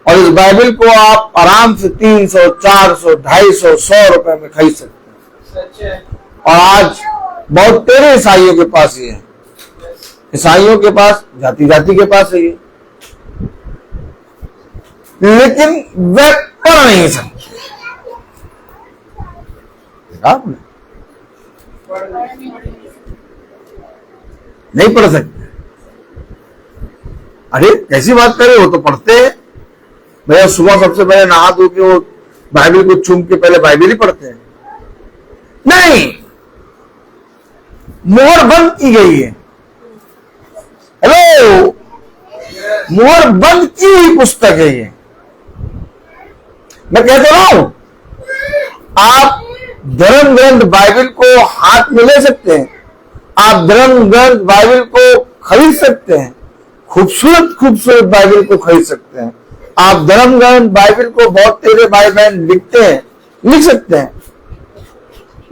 और इस बाइबल को आप आराम से 300, 400, 250, 100 रुपए में खरीद सकते हैं। और आज बहुत तेरे ईसाइयों के पास ये है, ईसाइयों के पास, जाति जाति के पास है ये, लेकिन वे पढ़ नहीं सकते। आपने नहीं पढ़ सकते। अरे कैसी बात करें, वो तो पढ़ते हैं। भैया सुबह सबसे पहले नहा धो के वो बाइबल को चूम के पहले बाइबल ही पढ़ते हैं। नहीं, मोहर बंद की गई है। हेलो, मोहर बंद की हुई पुस्तक है ये। मैं कहता रहा हूं, आप धर्म ग्रंथ बाइबल को हाथ में ले सकते हैं, आप धर्म ग्रंथ बाइबल को खरीद सकते हैं, खूबसूरत खूबसूरत बाइबल को खरीद सकते हैं। आप धर्म ग्रंथ बाइबल को, बहुत तेरे भाई बहन लिखते हैं, लिख सकते हैं,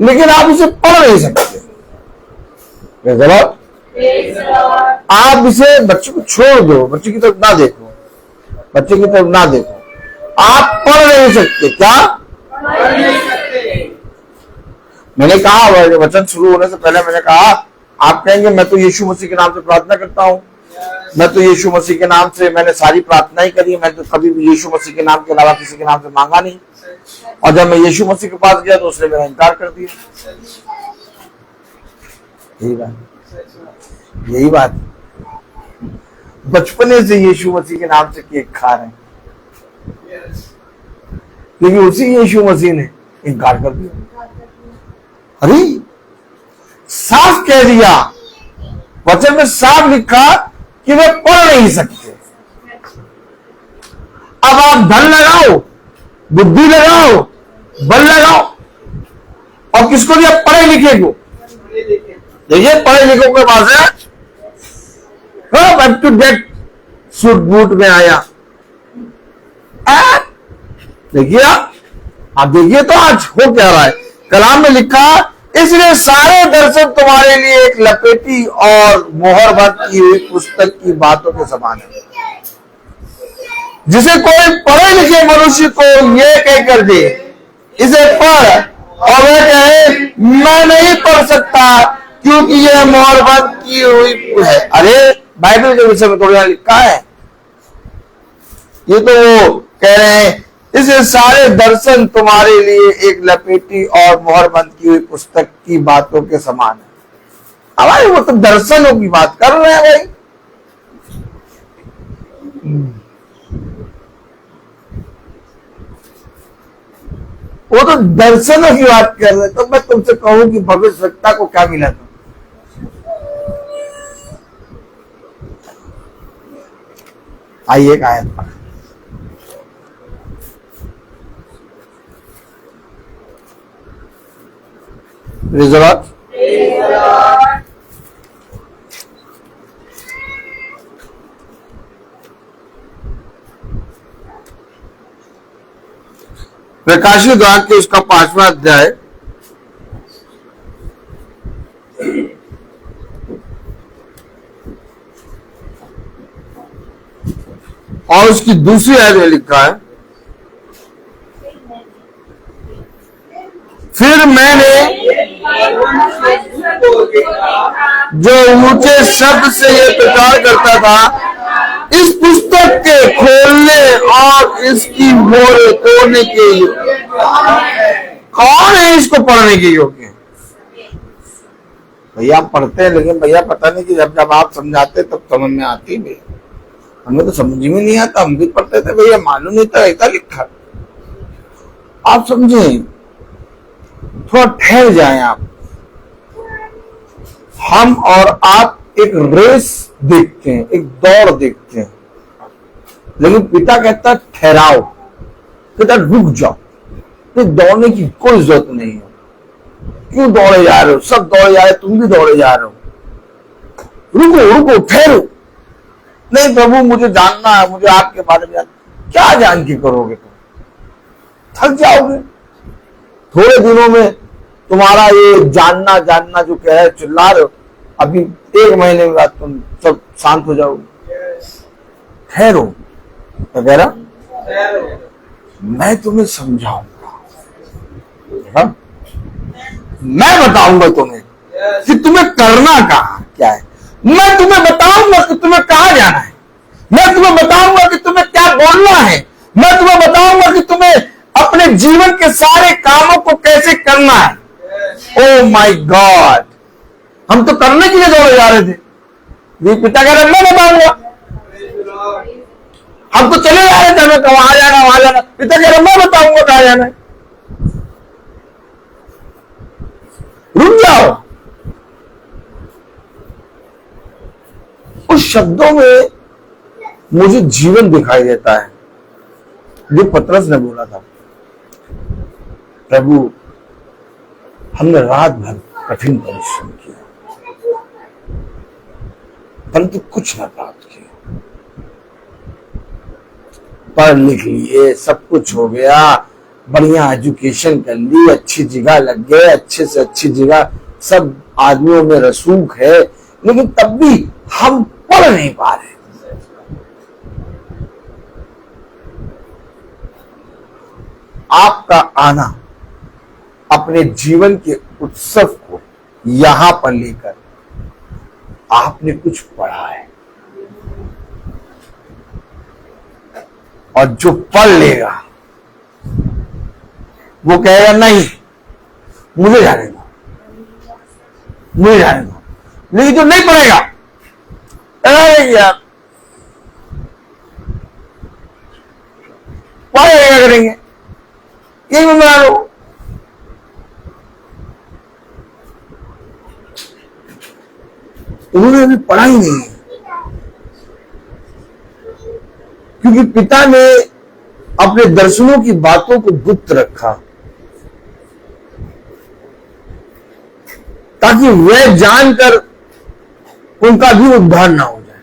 लेकिन आप उसे पढ़ नहीं सकते। आप इसे, बच्चे को छोड़ दो, बच्चे की तरफ ना देखो, बच्चे की तरफ ना देखो, आप पढ़ नहीं सकते। क्या पढ़ नहीं सकते? मैंने कहा, वचन शुरू होने से पहले मैंने कहा, आप कहेंगे मैं तो यीशु मसीह के नाम से प्रार्थना करता हूं, मैं तो यीशु मसीह के नाम से मैंने सारी प्रार्थनाएं करी, मैं तो कभी भी यीशु मसीह के नाम के अलावा किसी के नाम से मांगा नहीं। और जब मैं यीशु मसीह के पास गया तो उसने मेरा इनकार कर दिया। यही बात बचपने से यीशु मसीह के नाम से केक खा रहे हैं, लेकिन उसी यीशु मसीह ने इनकार कर दिया। अरे साफ कह दिया, वचन में साफ लिखा कि वे पढ़ नहीं सकते। अब आप धन लगाओ, बुद्धि लगाओ, बल लगाओ, और किसको दिया? पढ़े लिखे को। देखिए पढ़े लिखों के पास है up to date suit boot में आया। देखिए आप देखिए तो आज हो क्या रहा है। कलाम में लिखा, इसलिए सारे दर्शन तुम्हारे लिए एक लपेटी और मोहरबंद की हुई पुस्तक की बातों के समान है। जिसे कोई पढ़े लिखे मनुष्य को यह कहकर दे, इसे पढ़, और वह कहे मैं नहीं पढ़ सकता क्योंकि यह मोहरबंद की हुई है। अरे बाइबल के विषय में थोड़ा लिखा है, ये तो वो कह रहे हैं इसे सारे दर्शन तुम्हारे लिए एक लपेटी और मोहरबंद की हुई पुस्तक की बातों के समान है। हमारे वो तो दर्शनों की बात कर रहे हैं भाई। वो तो दर्शनों की बात कर रहे हैं। तो मैं तुमसे कहूं कि भविष्यवक्ता को क्या मिला था? आइए एक आयत पर रिजल्ट प्रकाशित वाक्य उसका 5वां अध्याय और उसकी दूसरी आयत में लिखा है, फिर मैंने जो ऊंचे शब्द से यह प्रचार करता था, इस पुस्तक के खोलने और इसकी मोहर तोड़ने के योग्य कौन है? इसको पढ़ने के योग्य? भैया आप पढ़ते हैं, लेकिन भैया पता नहीं कि जब आप समझाते तब समझ में आती भी। हमें तो समझ में नहीं आता, हम भी पढ़ते थे भैया, मालूम नहीं था ऐसा लिखा। आप समझे, थोड़ा ठहर जाएं आप। हम और आप एक रेस देखते हैं, एक दौड़ देखते हैं, लेकिन पिता कहता है ठहराओ, कहता रुक जाओ, तो दौड़ने की कोई जरूरत नहीं है। क्यों दौड़े जा रहे हो? सब दौड़े जा रहे, तुम भी दौड़े जा रहे हो। रुको रुको, ठहरो। नहीं प्रभु मुझे जानना है, मुझे आपके बारे में जानना। क्या जान के करोगे? तुम थक जाओगे। थोड़े दिनों में तुम्हारा ये जानना जानना जो कह रहे चिल्ला रहे हो, अभी 1 महीने के बाद तुम सब शांत हो जाओगे। ठहरो, वगैरह मैं तुम्हें समझाऊंगा, मैं बताऊंगा तुम्हें कि तुम्हें करना क्या है। मैं तुम्हें बताऊंगा कि तुम्हें कहाँ जाना है। मैं तुम्हें बताऊंगा कि तुम्हें क्या बोलना है। मैं तुम्हें बताऊंगा कि तुम्हें अपने जीवन के सारे कामों को कैसे करना है। ओ माय गॉड, हम तो करने के लिए दौड़े जा रहे थे। ये पिता कह रहे मैं बताऊंगा। हम तो चले जा रहे थे, हमें वहां जाना वहां जाना। पिता कह रहे मैं बताऊंगा कहाँ जाना है। रुक जाओ। उस शब्दों में मुझे जीवन दिखाई देता है जो पतरस ने बोला था, प्रभु हमने रात भर कठिन परिश्रम किया परंतु कुछ न प्राप्त किया। पढ़ लिख लिए, सब कुछ हो गया, बढ़िया एजुकेशन कर ली, अच्छी जगह लग गए, अच्छे से अच्छी जगह, सब आदमियों में रसूख है, लेकिन तब भी हम पढ़ नहीं पा रहे। आपका आना अपने जीवन के उत्सव को यहां पर लेकर आपने कुछ पढ़ा है, और जो पढ़ लेगा वो कहेगा नहीं मुझे जाने दो, मुझे जाने दो। लेकिन जो नहीं पढ़ेगा, अरे यार पढ़ेगा क्या करेंगे, यही मैं बना लो। उन्होंने अभी पढ़ा ही नहीं है, क्योंकि पिता ने अपने दर्शनों की बातों को गुप्त रखा, ताकि वह जानकर उनका भी उद्धार ना हो जाए।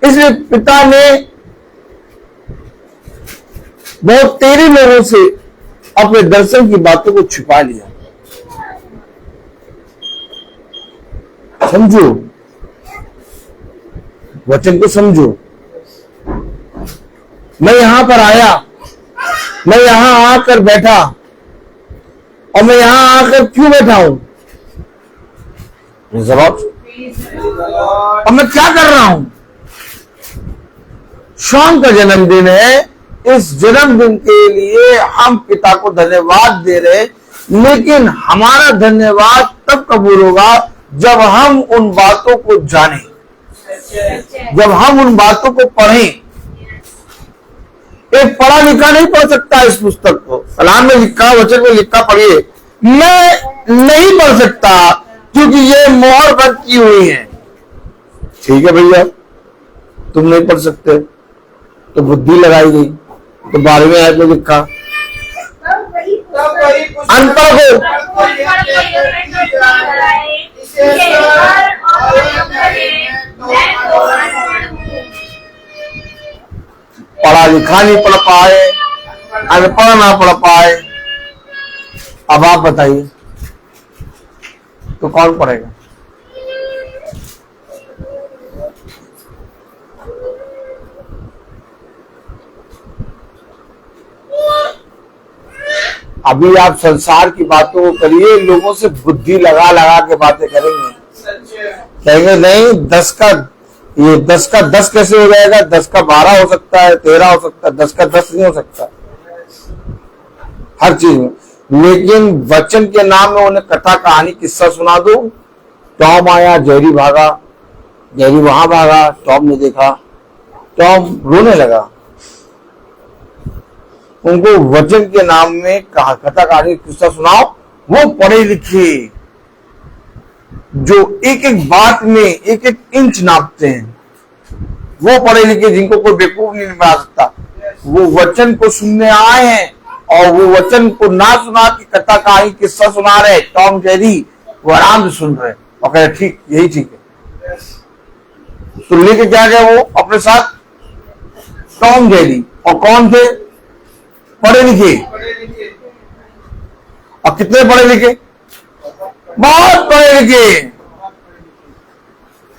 इसलिए पिता ने बहुत तेरे लोगों से अपने दर्शन की बातों को छिपा लिया। समझो, वचन को समझो। मैं यहां पर आया, मैं यहां आकर बैठा, और मैं यहां आकर क्यों बैठा हूं? जवाब, और मैं क्या कर रहा हूं? शाम का जन्मदिन है। इस जन्मदिन के लिए हम पिता को धन्यवाद दे रहे, लेकिन हमारा धन्यवाद तब कबूल होगा जब हम उन बातों को जानें, जब हम उन बातों को पढ़ें। एक पढ़ा लिखा नहीं पढ़ सकता इस पुस्तक को। कलाम में लिखा, वचन में लिखा पढ़िए। मैं नहीं पढ़ सकता क्योंकि ये मोहर बंद की हुई है। ठीक है भैया, तुम नहीं पढ़ सकते तो बुद्धि लगाई गई, तो 12वें आयत में लिखा अनपढ़ को पढ़ा लिखा नहीं पढ़ पाए, अनपढ़ ना पढ़ पाए। अब आप बताइए तो कौन पढ़ेगा? अभी आप संसार की बातों को करिए, लोगों से बुद्धि लगा लगा के बातें करेंगे। कहेंगे नहीं 10 का 10 कैसे हो जाएगा? 10 का 12 हो सकता है, 13 हो सकता है, 10 का 10 नहीं हो सकता हर चीज में। लेकिन वचन के नाम में उन्हें कथा कहानी किस्सा सुना दो। टॉम आया, जेरी भागा, जेरी वहां भागा, टॉम ने देखा, टॉम रोने लगा। उनको वचन के नाम में कथा कहानी किस्सा सुनाओ। वो पढ़े लिखे जो एक एक बात में एक एक इंच नापते हैं, वो पढ़े लिखे जिनको कोई बेवकूफ नहीं बना सकता, वो वचन को सुनने आए हैं। और वो वचन को ना सुना कि कथा कहानी किस्सा सुना रहे टॉम जेरी, वो आराम से सुन रहे और कह रहे ठीक, यही ठीक है। तो लेके क्या गया वो अपने साथ? Tom Jerry. और कौन थे? पढ़े लिखे। और कितने पढ़े लिखे? बहुत पढ़े लिखे।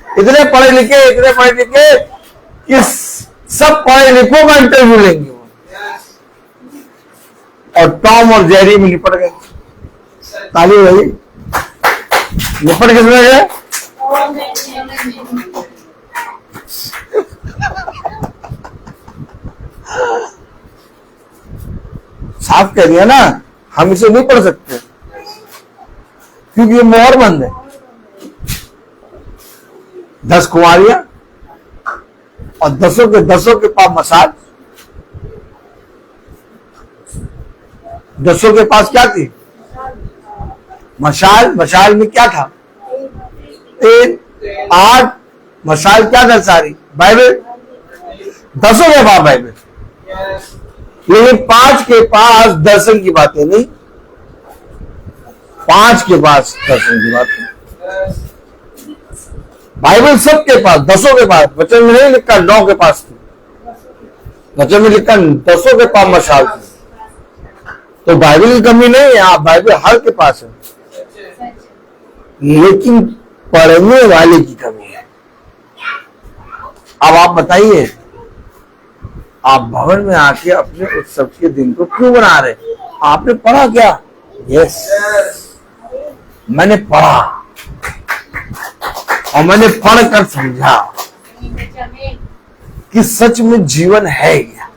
इतने पढ़े लिखे कि सब पढ़े लिखों का इंटरव्यू लेंगे वो। और टॉम और जेरी में निपट गए। ताली भाई, निपट किसमें गए? साफ कह दिया ना, हम इसे नहीं पढ़ सकते क्योंकि ये मोहर बंद है। 10 कुंवारियां और 10 के पास मसाज। 10 के पास क्या थी? मशाल। मशाल में क्या था? 3, 8 मशाल क्या दर्शा रही? बाइबल। 10 के पास बाइबल, लेकिन 5 के पास दर्शन की बातें नहीं। 5 के पास दर्शन की बातें। बाइबल सबके पास, 10 के पास। वचन में नहीं लिखा 9 के पास थी, वचन में लिखा 10 के पास मशाल थी। तो बाइबल की कमी नहीं है, बाइबल हर के पास है, लेकिन पढ़ने वाले की कमी है। अब आप बताइए, आप भवन में आके अपने उत्सव के दिन को क्यों बना रहे? आपने पढ़ा क्या? यस, मैंने पढ़ा और मैंने पढ़कर समझा कि सच में जीवन है क्या।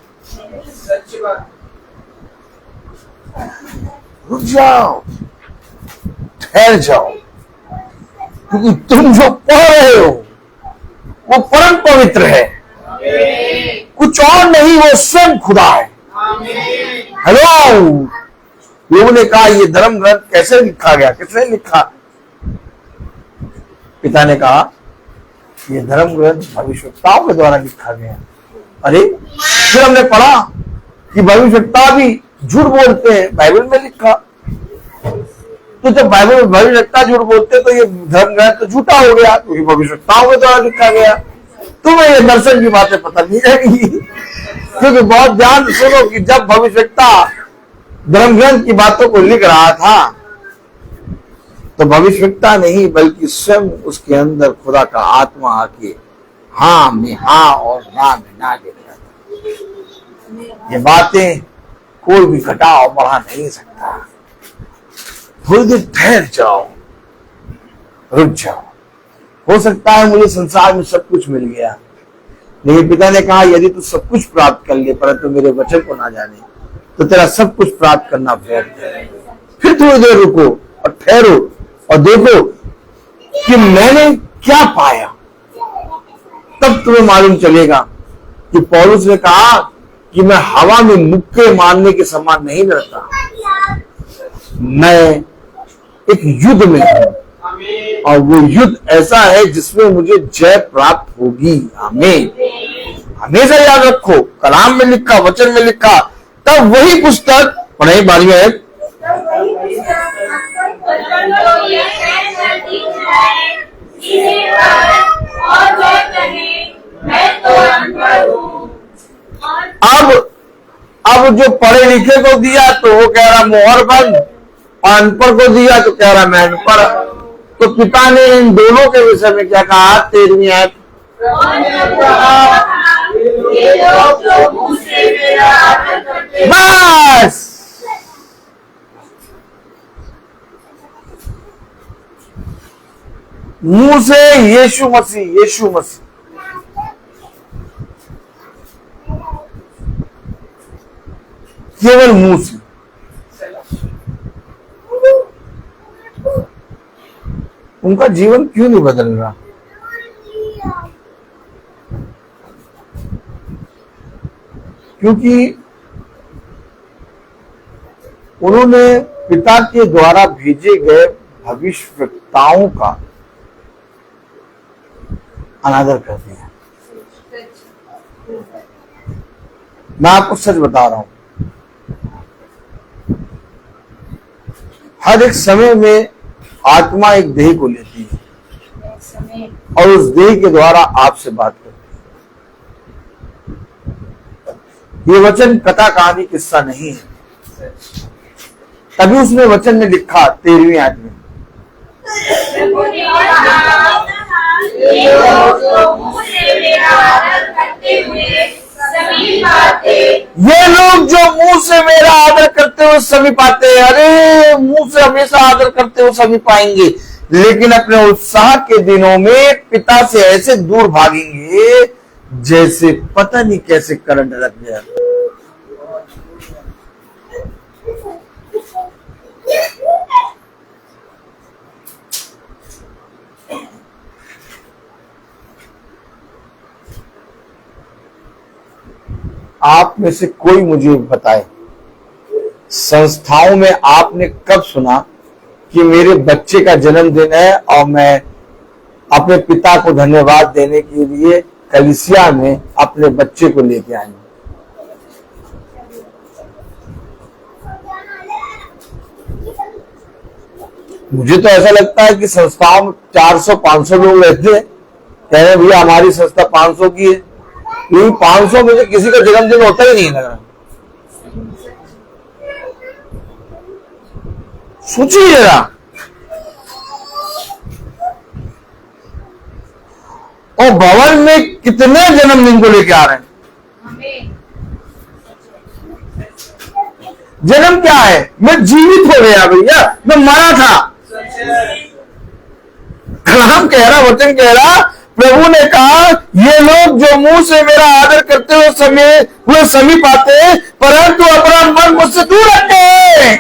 रुक जाओ, ठहर जाओ, क्योंकि तुम जो पढ़ रहे हो वो परम पवित्र है, कुछ और नहीं, वो स्वयं खुदा है। हेलो, लोगों ने कहा ये धर्म ग्रंथ कैसे लिखा गया? किसने लिखा? पिता ने कहा ये धर्म ग्रंथ भविष्यवक्ताओं के द्वारा लिखा गया। अरे फिर हमने पढ़ा कि भविष्यवक्ता भी झूठ बोलते हैं, बाइबल में लिखा। तो जब बाइबल में भविष्यवक्ता झूठ बोलते तो ये धर्म ग्रंथ तो झूठा हो गया, क्योंकि भविष्यवक्ताओं के द्वारा लिखा गया। तुम्हें ये दर्शन की बातें पता नहीं रहेगी, क्योंकि बहुत ध्यान से सुनो कि जब भविष्यवक्ता धर्म ग्रंथ की बातों को लिख रहा था तो भविष्यवक्ता नहीं बल्कि स्वयं उसके अंदर खुदा का आत्मा आके हाँ में हाँ और ना में ना लिख रहा था। ये बातें कोई भी घटा और बढ़ा नहीं सकता। थोड़ी देर ठहर जाओ, रुक जाओ। हो सकता है मुझे संसार में सब कुछ मिल गया, लेकिन पिता ने कहा यदि तू सब कुछ प्राप्त कर ले परंतु मेरे वचन को ना जाने तो तेरा सब कुछ प्राप्त करना व्यर्थ है। फिर थोड़ी देर रुको और ठहरो और देखो कि मैंने क्या पाया, तब तुम्हें मालूम चलेगा कि पौलुस ने कहा कि मैं हवा में मुक्के मारने के समान नहीं लड़ता, मैं एक युद्ध में हूं और वो युद्ध ऐसा है जिसमें मुझे जय प्राप्त होगी। आमीन। हमेशा याद रखो, कलाम में लिखा, वचन में लिखा, तब वही पुस्तक पढ़े बारी में अब जो पढ़े लिखे को दिया तो वो कह रहा मोहर बंद, और अनपढ़ को दिया तो कह रहा मैं अनपढ़। तो पिता ने इन दोनों के विषय में क्या कहा? 13वीं आयत, बस मुंह से यीशु मसीह, यीशु मसीह, केवल मुंह से। उनका जीवन क्यों नहीं बदल रहा? क्योंकि उन्होंने पिता के द्वारा भेजे गए भविष्यवक्ताओं का अनादर कर दिया। मैं आपको सच बता रहा हूं, हर एक समय में आत्मा एक देह को लेती है और उस देह के द्वारा आपसे बात करती है। ये वचन कथा कहानी किस्सा नहीं है। तभी उसने वचन में लिखा 13वीं आयत में, ये लोग जो मुंह से मेरा आदर करते हुए सभी पाते हैं। अरे मुंह से हमेशा आदर करते हुए सभी पाएंगे, लेकिन अपने उत्साह के दिनों में पिता से ऐसे दूर भागेंगे जैसे पता नहीं कैसे करंट लग गया। आप में से कोई मुझे बताए, संस्थाओं में आपने कब सुना कि मेरे बच्चे का जन्मदिन है और मैं अपने पिता को धन्यवाद देने के लिए कलीसिया में अपने बच्चे को लेके आई? मुझे तो ऐसा लगता है कि संस्थाओं में 400-500 लोग रहते हैं, कह रहे भैया हमारी संस्था 500 की है, लेकिन 500 में से किसी का जन्मदिन होता ही नहीं लग रहा। सोचिए जरा, और भवन में कितने जन्मदिन को लेके आ रहे हैं। जन्म क्या है? मैं जीवित हो गया भैया, मैं मरा था। कलाम कह रहा, वचन कह रहा, प्रभु ने कहा ये लोग जो मुंह से मेरा आदर करते हुए समीप आते हैं परंतु अपना मन मुझसे दूर रखते हैं।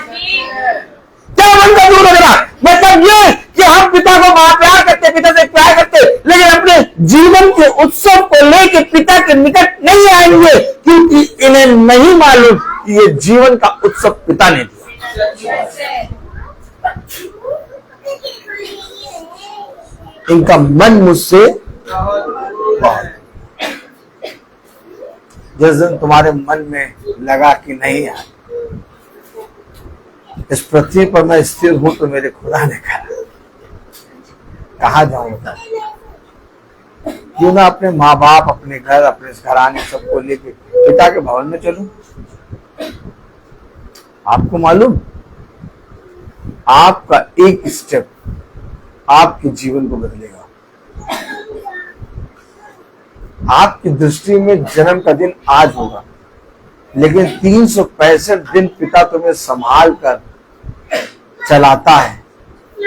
क्या मन का दूर रखना? मतलब ये कि हम पिता को प्यार करते, पिता से प्यार करते, लेकिन अपने जीवन के उत्सव को लेकर पिता के निकट नहीं आएंगे, क्योंकि इन्हें नहीं मालूम कि ये जीवन का उत्सव पिता ने दिया। इनका मन मुझसे जिस दिन तुम्हारे मन में लगा कि नहीं यार, इस पृथ्वी पर मैं स्थिर हूं तो मेरे खुदा ने कहा जाऊं बता, क्यों ना अपने माँ बाप, अपने घर, अपने घराने सबको लेके पिता के भवन में चलूं। आपको मालूम, आपका एक स्टेप आपके जीवन को बदलेगा। आपकी दृष्टि में जन्म का दिन आज होगा, लेकिन 365 दिन पिता तुम्हें संभाल कर चलाता है,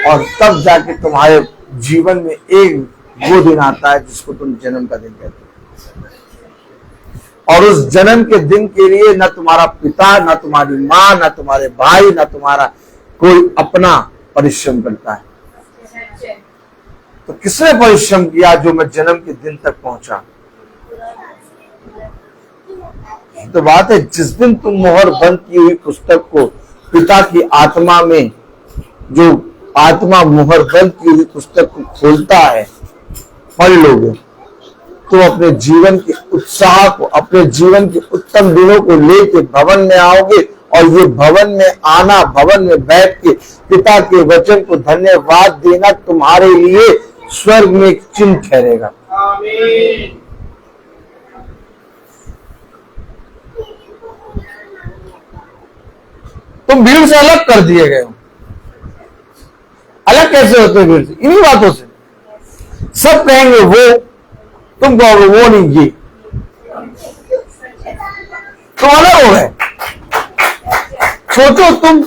और तब जाके तुम्हारे जीवन में एक वो दिन आता है जिसको तुम जन्म का दिन कहते हो। और उस जन्म के दिन के लिए न तुम्हारा पिता, न तुम्हारी माँ, न तुम्हारे भाई, न तुम्हारा कोई अपना परिश्रम करता है। तो किसने परिश्रम किया जो मैं जन्म के दिन तक पहुंचा? तो बात है, जिस दिन तुम मोहर बंद की हुई पुस्तक को पिता की आत्मा में, जो आत्मा मोहर बंद की हुई पुस्तक को खोलता है, पढ़ लोगे, तुम अपने जीवन के उत्साह को, अपने जीवन के उत्तम दिनों को लेके भवन में आओगे, और ये भवन में आना, भवन में बैठ के पिता के वचन को धन्यवाद देना तुम्हारे लिए स्वर्ग में एक चिन्ह ठहरेगा। आमीन। तुम भीड़ से अलग कर दिए गए हो। अलग कैसे होते भीड़ से? इन्हीं बातों से। सब कहेंगे वो, तुम कहोगे वो नहीं, ये। तुम अलग हो गए। सोचो, तुम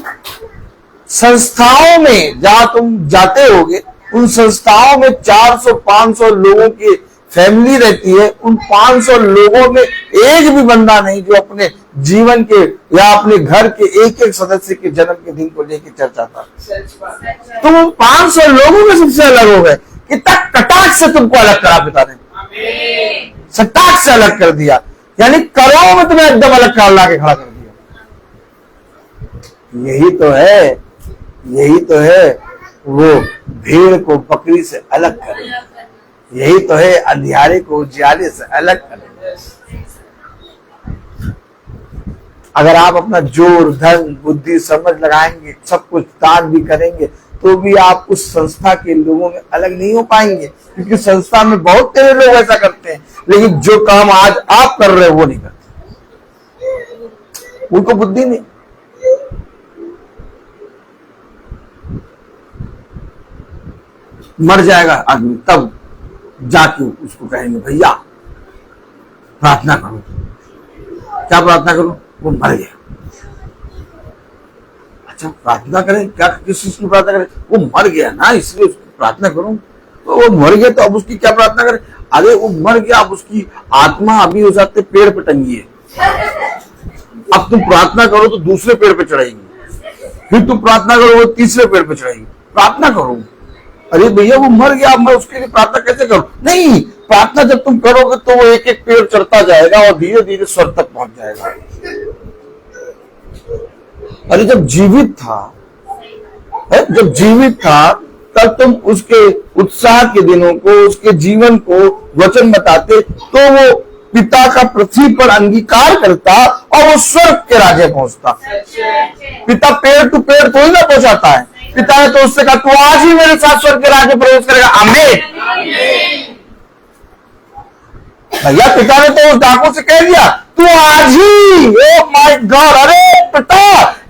संस्थाओं में जहां तुम जाते होगे, उन संस्थाओं में 400-500 लोगों की फैमिली रहती है। उन 500 लोगों में एक भी बंदा नहीं जो अपने जीवन के या अपने घर के एक एक सदस्य के जन्म के दिन को लेकर चर्चा था। तुम 500 लोगों में सबसे अलग हो गए। कितना कटाक्ष से तुमको अलग करा पिता ने, सटाक से अलग कर दिया। यानी करोड़ों में तुम्हें एकदम अलग कर ला के खड़ा कर दिया। यही तो है वो भीड़ को बकरी से अलग करे। यही तो है अंधियारे को उजियारे से अलग करे। अगर आप अपना जोर, धन, बुद्धि, समझ लगाएंगे, सब कुछ दान भी करेंगे, तो भी आप उस संस्था के लोगों में अलग नहीं हो पाएंगे, क्योंकि संस्था में बहुत तेरे लोग ऐसा करते हैं, लेकिन जो काम आज आप कर रहे हो वो नहीं करते। उनको बुद्धि नहीं। मर जाएगा आदमी, तब जाके उसको कहेंगे भैया प्रार्थना करो। क्या प्रार्थना करो? वो मर गया। अच्छा, प्रार्थना करें? क्या, किस चीज की प्रार्थना करें? वो मर गया ना, इसलिए उसकी प्रार्थना करूं। तो वो मर गया तो अब उसकी क्या प्रार्थना करें? अरे वो मर गया, अब उसकी आत्मा अभी हो जाते पेड़ पे टंगी है। अब तुम प्रार्थना करो तो दूसरे पेड़ पे चढ़ाएगी, फिर तुम प्रार्थना करो वो तीसरे पेड़ पे चढ़ाएगी। प्रार्थना करो। अरे भैया वो मर गया, मैं उसके लिए प्रार्थना कैसे करूं? नहीं, प्रार्थना जब तुम करोगे तो वो एक एक पेड़ चढ़ता जाएगा और धीरे धीरे स्वर्ग तक पहुंच जाएगा। अरे जब जीवित था तब तुम उसके उत्साह के दिनों को, उसके जीवन को वचन बताते, तो वो पिता का पृथ्वी पर अंगीकार करता और वो स्वर्ग के राज्य पहुंचता। पिता पेड़ टू पेड़ थोड़ी ना पहुंचाता है। पिता ने तो उससे कहा तू आज ही मेरे साथ स्वर्ग के राज्य प्रवेश करेगा। आमीन। भैया पिता ने तो उस डाकू से कह दिया तू आज ही। ओ माय गॉड, अरे पिता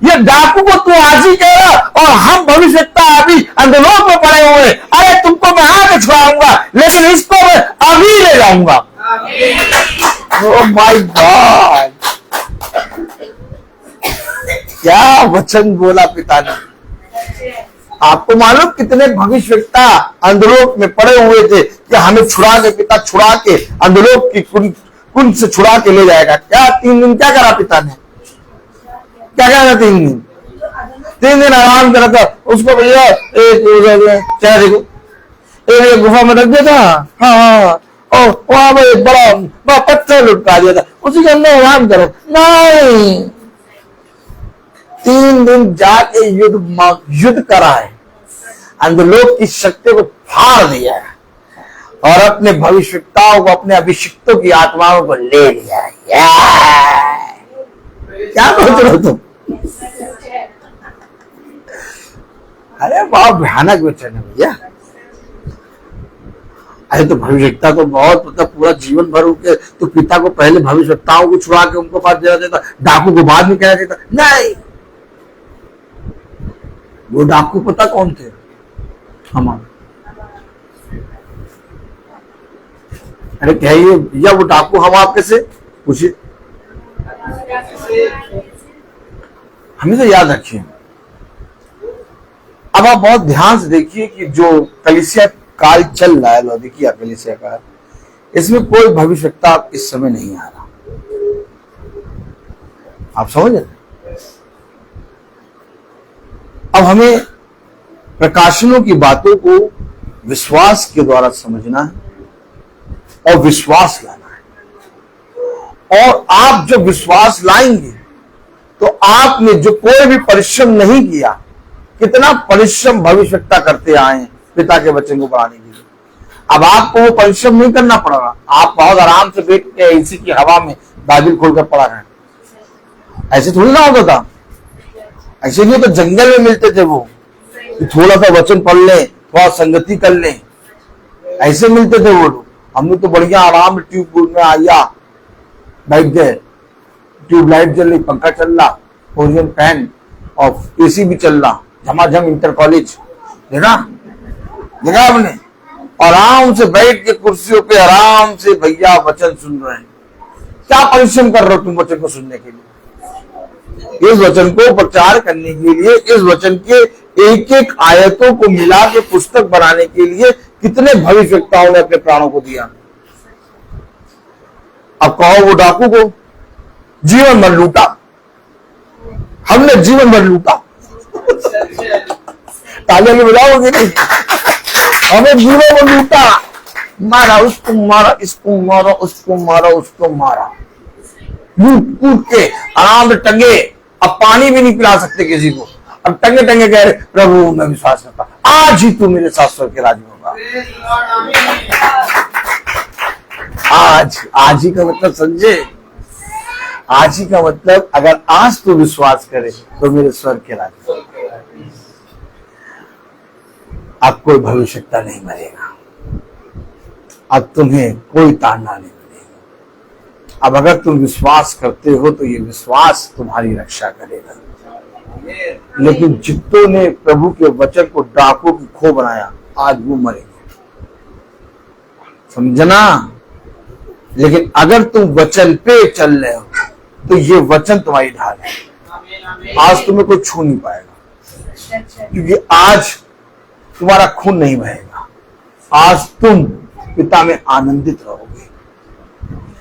ये डाकू को तू आज ही कह रहा, और हम भविष्यता अभी अंधलोक में पड़े हुए। अरे तुमको मैं आके छुड़ाऊंगा, लेकिन इसको मैं अभी ले जाऊंगा। ओ माय गॉड, क्या वचन बोला पिता ने। आपको मालूम कितने भविष्यवक्ता अंधलोक में पड़े हुए थे कि हमें छुड़ा के, पिता छुड़ा के अंधलोक की कुंड से छुड़ा के ले जाएगा। क्या 3 दिन क्या करा पिता ने? क्या करा? 3 दिन आराम करा था उसको। भैया क्या देखो, एक गुफा में रख दिया था, हाँ, और वहां पर बड़ा पत्थर लुटका दिया था, उसी के अंदर आराम करो। नहीं, 3 दिन जाके युद्ध करा है, अंधलोक की शक्ति को फाड़ दिया है, और अपने भविष्यवक्ताओं को, अपने अभिषिक्तों की आत्माओं को ले लिया। क्या सोच रहे हो तुम? अरे बहुत भयानक वचन है भैया। अरे तो भविष्यवक्ता तो बहुत, मतलब पूरा जीवन भर उनके, तो पिता को पहले भविष्यवक्ताओं को छुड़ा के उनको पास देना देता, डाकू को बाद में कहना देता। नहीं, वो डाकू पता कौन थे? हमारे। अरे कहिए भैया, वो डाकू हम आपके से पूछिए, हमें तो याद रखिए। अब आप बहुत ध्यान से देखिए कि जो कलीसिया काल चल रहा है, लौदीकिया कलीसिया काल, इसमें कोई भविष्यवक्ता इस समय नहीं आ रहा। आप समझ रहे? अब हमें प्रकाशनों की बातों को विश्वास के द्वारा समझना है और विश्वास लाना है। और आप जब विश्वास लाएंगे तो आपने जो कोई भी परिश्रम नहीं किया, कितना परिश्रम भविष्यवक्ता करते आए हैं पिता के वचन को बढ़ाने के लिए, अब आपको वो परिश्रम नहीं करना पड़ेगा। आप बहुत आराम से बैठ के एसी की हवा में बाइबल खोलकर पढ़ा रहे हैं। ऐसे थोड़ी ना होता था, ऐसे नहीं तो जंगल में मिलते थे वो, कि थोड़ा सा वचन पढ़ ले, थोड़ा संगति कर ले, ऐसे मिलते थे वो लोग। हम लोग तो बढ़िया आराम ट्यूब में आया बैठ गए, ट्यूबलाइट जल रही, पंखा चल रहा, ओरियन फैन और एसी भी चल रहा, झमाझम इंटर कॉलेज, देखा आपने, आराम से बैठ के कुर्सियों पे आराम से भैया वचन सुन रहे हैं। क्या परिश्रम कर रहे हो तुम वचन को सुनने के लिए, इस वचन को प्रचार करने के लिए, इस वचन के एक एक आयतों को मिला के पुस्तक बनाने के लिए कितने भविष्यवक्ताओं ने अपने प्राणों को दिया। अब कहो वो डाकू को जीवन भर लूटा, हमने जीवन भर लूटा। तालियां भी बजाओगे नहीं? हमें जीवन भर लूटा, मारा उसको, मारा इसको, मारा उसको, मारा उसको, मारा, लूट कूट के आराम से टंगे। अब पानी भी नहीं पिला सकते किसी को, अब टंगे टंगे कह रहे प्रभु मैं विश्वास करता, आज ही तू मेरे साथ स्वर्ग के राज्य में होगा। आज ही का मतलब समझे? आज ही का मतलब अगर आज तू विश्वास करे तो मेरे स्वर्ग के राज्य में। अब कोई भविष्यवक्ता नहीं मरेगा, अब तुम्हें कोई ताड़ना नहीं मिलेगा। अब अगर तुम विश्वास करते हो तो ये विश्वास तुम्हारी रक्षा करेगा। लेकिन जितों ने प्रभु के वचन को डाकू की खो बनाया, आज वो मरेंगे, समझना। लेकिन अगर तुम वचन पे चल रहे हो तो ये वचन तुम्हारी ढाल है। आज तुम्हें कोई छू नहीं पाएगा, क्योंकि आज तुम्हारा खून नहीं बहेगा। आज तुम पिता में आनंदित रहोगे,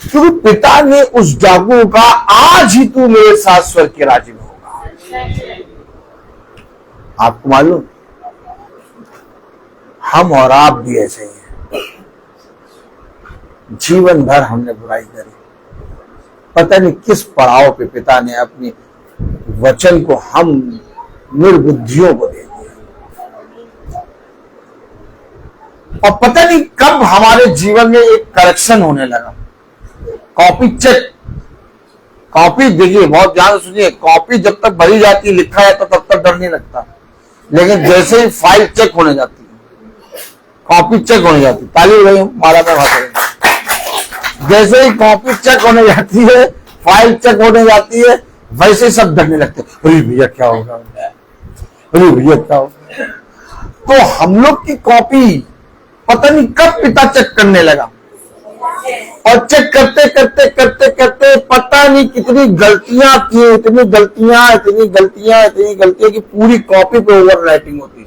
क्योंकि पिता ने उस डाकू का आज ही तू मेरे साथ स्वर्ग के राज्य में होगा। आपको मालूम, हम और आप भी ऐसे हैं। जीवन भर हमने बुराई करी, पता नहीं किस पड़ाव पे पिता ने अपने वचन को हम निर्बुद्धियों को दे दिया, और पता नहीं कब हमारे जीवन में एक करेक्शन होने लगा। कॉपी चेक, कॉपी देखिए, बहुत ध्यान से सुनिए, कॉपी जब तक भरी जाती है, लिखा जाता तब तक डर नहीं लगता, लेकिन जैसे ही फाइल चेक होने जाती है, कॉपी चेक होने जाती है, ताली बजाइए, मारा मैं भाषण, जैसे ही कॉपी चेक होने जाती है, फाइल चेक होने जाती है, वैसे ही सब डरने लगते, अरे भैया क्या होगा, अरे भैया क्या होगा। तो हम लोग की कॉपी पता नहीं कब पिता चेक करने लगा, और चेक करते करते करते करते पता नहीं कितनी गलतियां की, इतनी गलतियां कि पूरी कॉपी पे ओवर राइटिंग होती।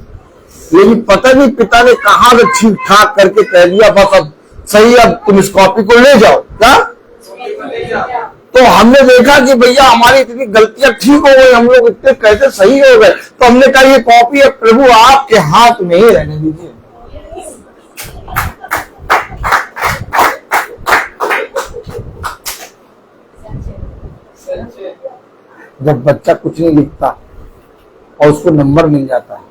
लेकिन पता नहीं पिता ने कहां से ठीक ठाक करके कह दिया, बस अब सही, अब तुम इस कॉपी को ले जाओ। क्या? तो हमने देखा कि भैया हमारी इतनी गलतियां ठीक हो गई, हम लोग इतने कैसे सही हो गए। तो हमने कहा ये कॉपी है प्रभु आपके हाथ में ही रहने दीजिए। जब बच्चा कुछ नहीं लिखता और उसको नंबर मिल जाता है,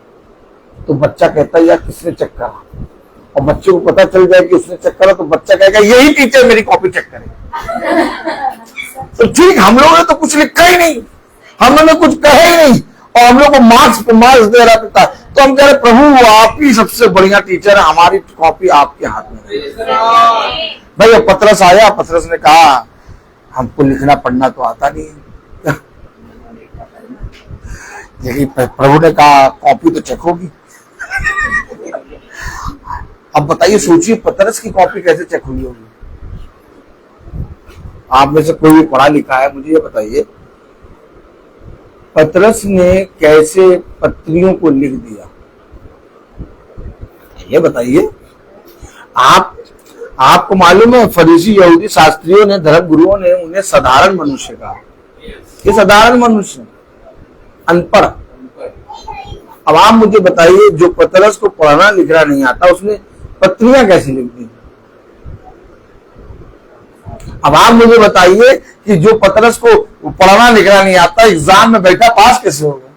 तो बच्चा कहता है यार किसने चेक करा, और बच्चे को पता चल जाए कि उसने चेक करा तो बच्चा कहेगा यही टीचर मेरी कॉपी चेक करे। तो ठीक, हम लोगों ने तो कुछ लिखा ही नहीं, हमने कुछ कहा ही नहीं, और हम लोग को मार्क्स पे मार्क्स दे रहा था। तो हम कह रहे प्रभु वो आप ही सबसे बढ़िया टीचर है, हमारी कॉपी आपके हाथ में है। भाई पतरस आया, पतरस ने कहा हमको लिखना पढ़ना तो आता नहीं, लेकिन प्रभु ने कहा कॉपी तो चेक होगी। अब बताइए, सोचिए पतरस की कॉपी कैसे चेक हुई होगी। आप में से कोई भी पढ़ा लिखा है, मुझे ये बताइए पतरस ने कैसे पत्रियों को लिख दिया, ये बताइए। आपको मालूम है फरीसी यहूदी शास्त्रियों ने, धर्म गुरुओं ने उन्हें साधारण मनुष्य कहा। ये साधारण मनुष्य, अनपढ़। अब आप मुझे बताइए जो पतरस को पढ़ना लिखना नहीं आता उसने पत्रियां कैसे लिख दी। अब आप मुझे बताइए कि जो पतरस को पढ़ना लिखना नहीं आता एग्जाम में बैठा पास कैसे होगा।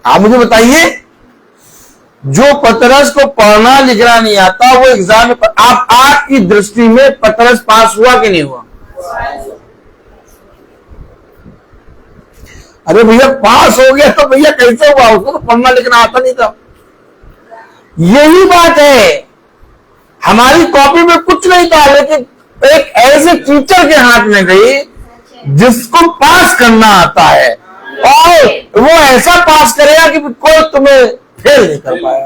आप मुझे बताइए जो पतरस को पढ़ना लिखना नहीं आता वो एग्जाम में आपकी दृष्टि में पतरस पास हुआ कि नहीं हुआ? अरे भैया पास हो गया तो भैया कैसे हुआ, उसको तो पढ़ना लिखना आता नहीं था। यही बात है, हमारी कॉपी में कुछ नहीं था लेकिन एक ऐसे टीचर के हाथ में गई जिसको पास करना आता है, और वो ऐसा पास करेगा कि कोई तुम्हें फेल नहीं कर पाया।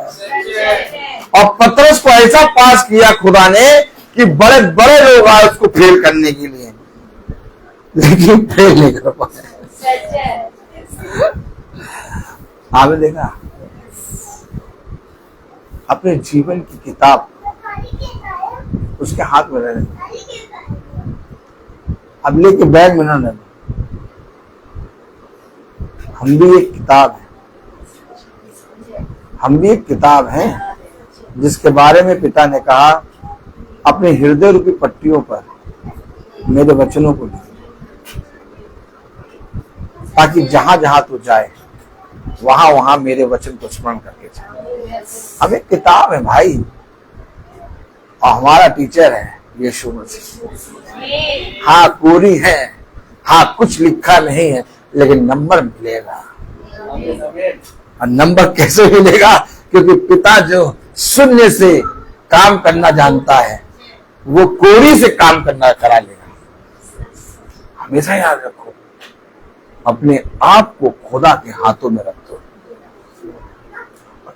और पतरस को ऐसा पास किया खुदा ने कि बड़े बड़े लोग आए उसको फेल करने के लिए, लेकिन फेल नहीं कर पाए। आपने देखा अपने जीवन की किताब उसके हाथ में रहने, अब लेके बैग में ना रहना। हम भी एक किताब है, हम भी एक किताब है जिसके बारे में पिता ने कहा अपने हृदय रूपी पट्टियों पर मेरे वचनों को लिख, ताकि जहां जहां तू जाए वहां वहां मेरे वचन को स्मरण करके जाए। अब एक किताब है भाई, और हमारा टीचर है यीशु मसीह। हाँ कोरी है, हाँ कुछ लिखा नहीं है, लेकिन नंबर मिलेगा। और नंबर कैसे मिलेगा? क्योंकि पिता जो शून्य से काम करना जानता है वो कोरी से काम करना करा लेगा। हमेशा याद रखो, अपने आप को खुदा के हाथों में रखो,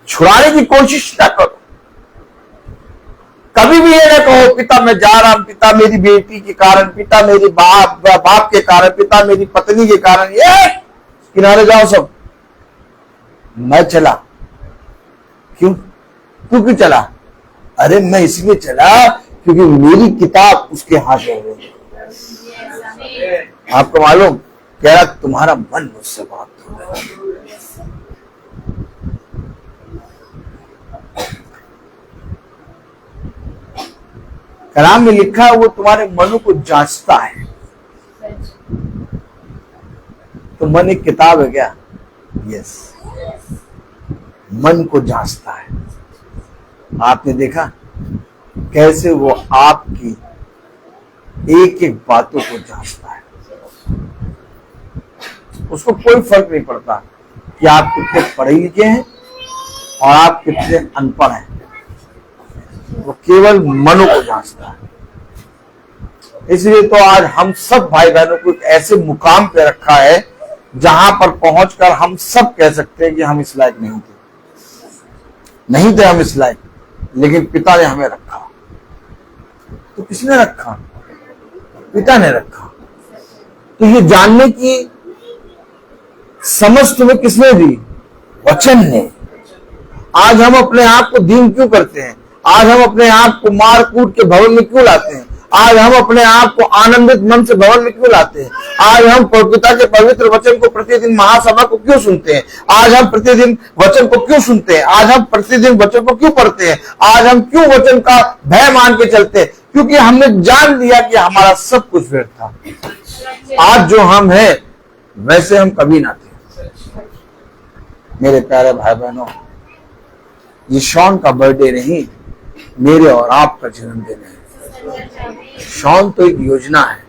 छुड़ाने की कोशिश ना करो। कभी भी ये ना कहो पिता मैं जा रहा हूं, पिता मेरी बेटी के कारण, पिता मेरे बाप के कारण, पिता मेरी पत्नी के कारण, ये किनारे जाओ सब, मैं चला। क्यों क्यों चला? अरे मैं इसलिए चला क्योंकि मेरी किताब उसके हाथ में है। आपको मालूम क्या तुम्हारा मन मुझसे बात हो रहा है। कलाम में लिखा है वो तुम्हारे मन को जांचता है। तो मन एक किताब है क्या? यस, मन को जांचता है। आपने देखा कैसे वो आपकी एक एक बातों को जांचता है। उसको कोई फर्क नहीं पड़ता कि आप कितने पढ़े लिखे हैं और आप कितने अनपढ़ हैं, वो केवल मनो को जांचता है। इसलिए तो आज हम सब भाई बहनों को एक ऐसे मुकाम पे रखा है जहां पर पहुंचकर हम सब कह सकते हैं कि हम इस लायक नहीं थे हम इस लायक, लेकिन पिता ने हमें रखा। तो किसने रखा? पिता ने रखा। तो ये जानने की समझ तुम्हें किसने दी? वचन ने। आज हम अपने आप को दीन क्यों करते हैं? आज हम अपने आप को मार कूट के भवन में क्यों लाते हैं? आज हम अपने आप को आनंदित मन से भवन में क्यों लाते हैं? आज हम पिता के पवित्र वचन को प्रतिदिन महासभा को क्यों सुनते हैं? आज हम प्रतिदिन वचन को क्यों सुनते हैं? आज हम प्रतिदिन वचन को क्यों पढ़ते हैं? आज हम क्यों वचन का भय मान के चलते हैं? क्योंकि हमने जान लिया कि हमारा सब कुछ व्यर्थ था। आज जो हम हैं वैसे हम कभी ना थे। मेरे प्यारे भाई बहनों, ये शॉन का बर्थडे नहीं, मेरे और आपका जन्मदिन है। शॉन तो एक योजना है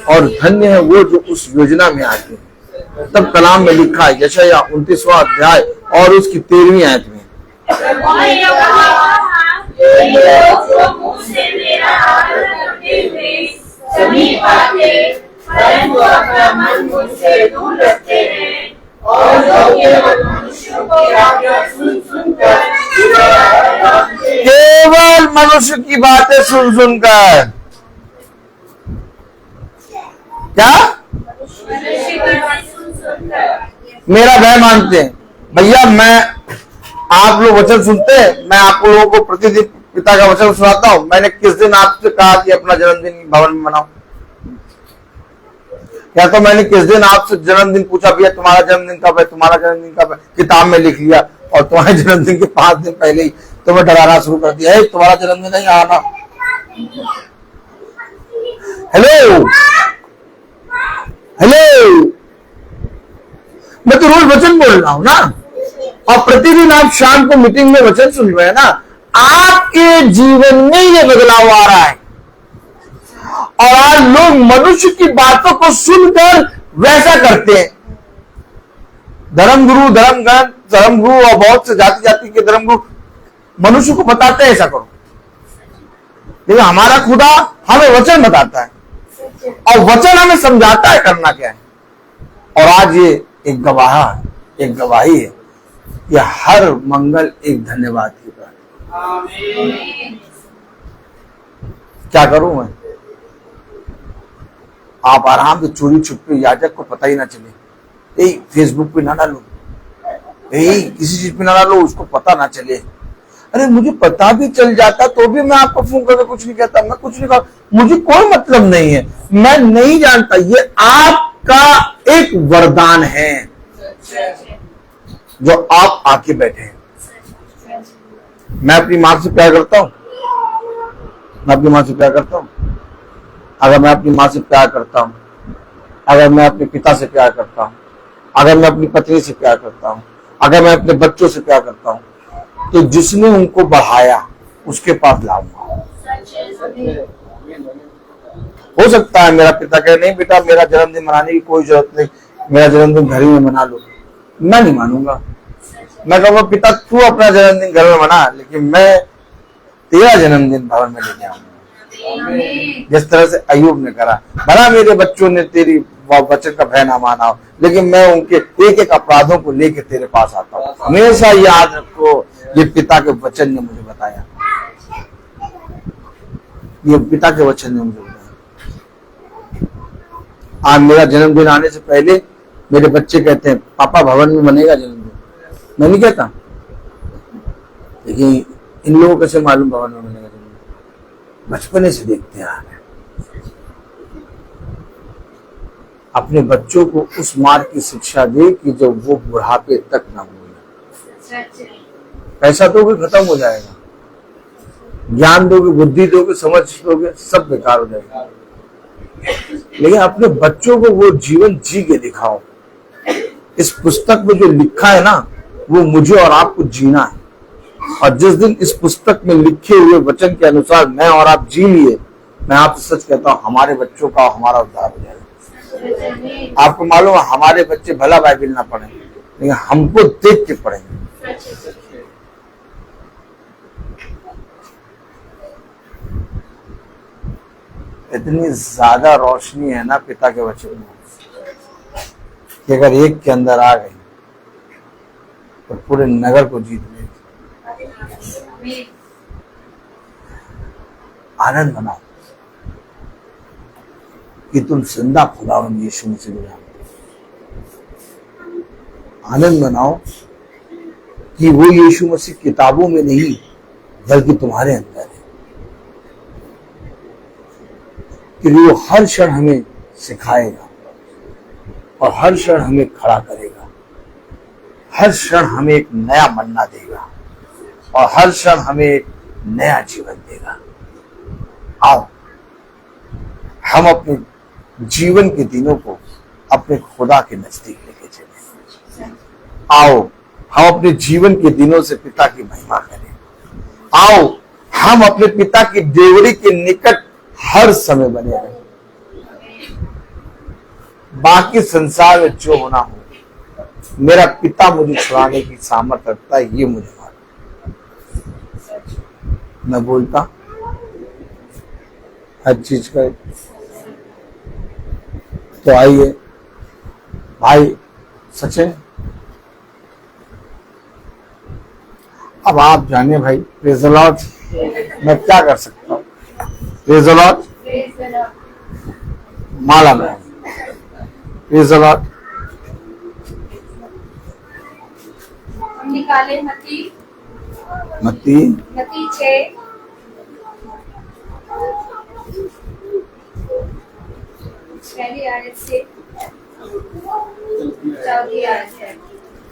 और धन्य है वो जो उस योजना में आते हैं। तब कलाम में लिखा है यशायाह 29वां अध्याय और उसकी 13वीं आयत में, समीप आते परंतु अपना मन मुझसे दूर रखते हैं और जो केवल मनुष्यों की आज्ञा सुनकर केवल मनुष्य की बातें सुन सुनकर क्या मेरा भय मानते हैं। भैया मैं आप लोग वचन सुनते हैं, मैं आप लोगों को प्रतिदिन पिता का वचन सुनाता हूं। मैंने किस दिन आपसे कहा कि अपना जन्मदिन भवन में मनाओ? या तो मैंने किस दिन आपसे जन्मदिन पूछा भैया तुम्हारा जन्मदिन कब है, तुम्हारा जन्मदिन कब है, किताब में लिख लिया और तुम्हारे जन्मदिन के 5 दिन पहले ही तुम्हें डराना शुरू कर दिया, तुम्हारा जन्मदिन नहीं आना। हेलो हेलो, मैं तो रोज वचन बोल रहा हूं ना, और प्रतिदिन आप शाम को मीटिंग में वचन सुन रहे हैं ना। आपके जीवन में ये बदलाव आ रहा है और आज लोग मनुष्य की बातों को सुनकर वैसा करते हैं। धर्मगुरु और बहुत से जाति जाति के धर्मगुरु मनुष्य को बताते हैं ऐसा करो, लेकिन हमारा खुदा हमें वचन बताता है और वचन हमें समझाता है करना क्या है। और आज ये एक गवाही है कि हर मंगल एक धन्यवाद की बात। क्या करूं मैं? आप आराम से चोरी छुपे, याजक को पता ही ना चले, फेसबुक पे ना डालो, किसी चीज पे ना डालो, उसको पता ना चले। अरे मुझे पता भी चल जाता तो भी मैं आपको फोन करके कुछ नहीं कहता, मैं कुछ नहीं कहता, मुझे कोई मतलब नहीं है, मैं नहीं जानता। ये आपका एक वरदान है जो आप आके बैठे हैं। मैं अपनी मां से प्यार करता हूं, मैं अपनी मां से प्यार करता हूं। अगर मैं अपनी मां से प्यार करता हूं, अगर मैं अपने पिता से प्यार करता हूं, अगर मैं अपनी पत्नी से प्यार करता हूं, अगर मैं अपने बच्चों से प्यार करता हूं, तो जिसने उनको बढ़ाया उसके पास लाऊंगा। हो सकता है मेरा पिता कहे नहीं बेटा मेरा जन्मदिन मनाने की कोई जरूरत नहीं, मेरा जन्मदिन घर ही में मना लो। मैं नहीं मानूंगा, मैं कहूंगा पिता तू अपना जन्मदिन घर में मना, लेकिन मैं तेरा जन्मदिन भवन में लेके आऊंगा। जिस तरह से अय्यूब ने करा, भला मेरे बच्चों ने तेरी वचन का भय ना माना हो, लेकिन मैं उनके एक एक अपराधों को लेके तेरे पास आता हूँ। हमेशा याद रखो ये पिता के वचन ने मुझे बताया, ये पिता के वचन ने मुझे बताया। आज मेरा जन्मदिन आने से पहले मेरे बच्चे कहते हैं पापा भवन में मनेगा जन्मदिन, मैं नहीं कहता, लेकिन इन लोगों को कैसे मालूम भवन में मनेगा जन्मदिन? बचपने से देखते आ रहे हैं। अपने बच्चों को उस मार्ग की शिक्षा दे कि जो वो बुढ़ापे तक ना भूले। पैसा दोगे खत्म हो जाएगा, ज्ञान दोगे, बुद्धि दोगे, समझ दोगे, सब बेकार हो जाएगा, लेकिन अपने बच्चों को वो जीवन जी के दिखाओ। इस पुस्तक में जो लिखा है ना वो मुझे और आपको जीना है, और जिस दिन इस पुस्तक में लिखे हुए वचन के अनुसार मैं और आप जी लिए, मैं आपसे सच कहता हूं हमारे बच्चों का हमारा उद्धार हो जाएगा। आपको मालूम है हमारे बच्चे भला बाइबिल ना पढ़े, लेकिन हमको देख के पढ़ेंगे। इतनी ज्यादा रोशनी है ना पिता के वचन में कि अगर एक के अंदर आ गई तो पूरे नगर को जीत लेगी। आनंद मनाओ कि तुम जिंदा खुदावंद यीशु मसीह में जानते हो। आनंद मनाओ कि वो यीशु मसीह किताबों में नहीं बल्कि तुम्हारे अंदर है, कि वो हर क्षण हमें सिखाएगा और हर क्षण हमें खड़ा करेगा, हर क्षण हमें एक नया मन्ना देगा और हर क्षण हमें एक नया जीवन देगा। आओ हम अपने जीवन के दिनों को अपने खुदा के नजदीक लेके चले। आओ हम अपने जीवन के दिनों से पिता की महिमा करें। आओ हम अपने पिता की देवरी के निकट हर समय बने रहें। बाकी संसार में जो होना हो, मेरा पिता मुझे छुड़ाने की सामर्थ्य रखता है, ये मुझे मालूम। मैं बोलता हर चीज का। तो आइए भाई सचिन, अब आप जाने भाई। Praise the Lord. मैं क्या कर सकता हूँ? Praise the Lord. माला में प्रेज़ द लॉर्ड। हम निकाले मत्ती मत्ती 6 पहली आयत से 4वीं आयत है।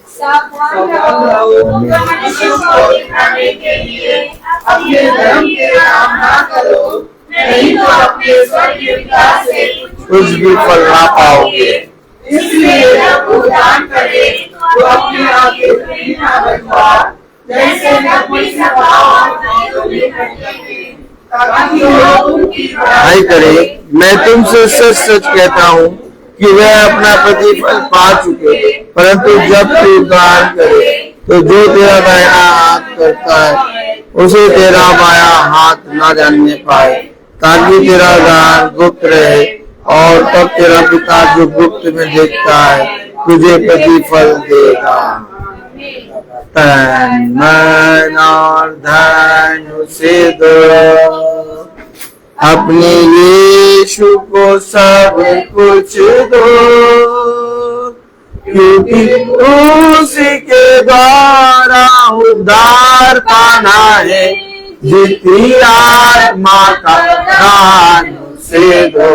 सावधान रहो, मनुष्य को दिखाने के लिए अपने धर्म के काम ना करो, नहीं तो अपने स्वर्गीय पिता से कुछ भी फल ना पाओगे। इसलिए जब वो दान करे तो अपनी आंखें खुली ना रखवा, जैसे नकली सभाओं में करते हैं, ताकि लोग उनकी भाई करे। मैं तुमसे सच सच कहता हूँ कि वह अपना प्रतिफल पा चुके, परंतु जब तू दान करे तो जो तेरा दाहिना हाथ करता है उसे तेरा बाया हाथ ना जानने पाए, ताकि तेरा दान गुप्त रहे, और तब तेरा पिता जो गुप्त में देखता है तुझे प्रतिफल देगा। तन मन और धन उसे दो, अपने यीशु को सब कुछ दो, क्योंकि उसी के द्वारा उद्धार पाना है। जितनी आत्मा का दान उसे दो,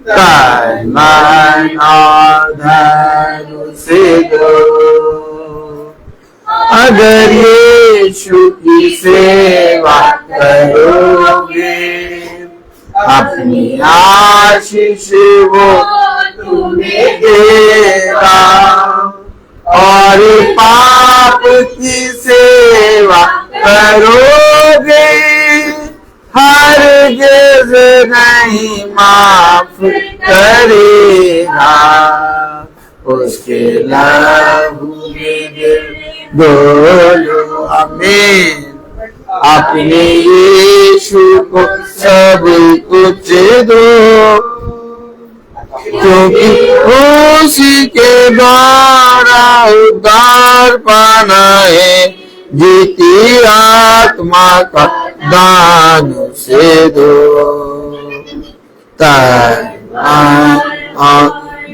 तन मन और धन उसे दो। अगर यीशु की सेवा करोगे, अपनी आशीष वो तुम्हें देगा, और पाप की सेवा करोगे हरगिज़ नहीं माफ करेगा। उसके लहू में दिल बोलो आमीन। अपने यीशु को सब कुछ दो, क्योंकि उसी के द्वारा उद्धार पाना है। जीती आत्मा का दान से दो, तन और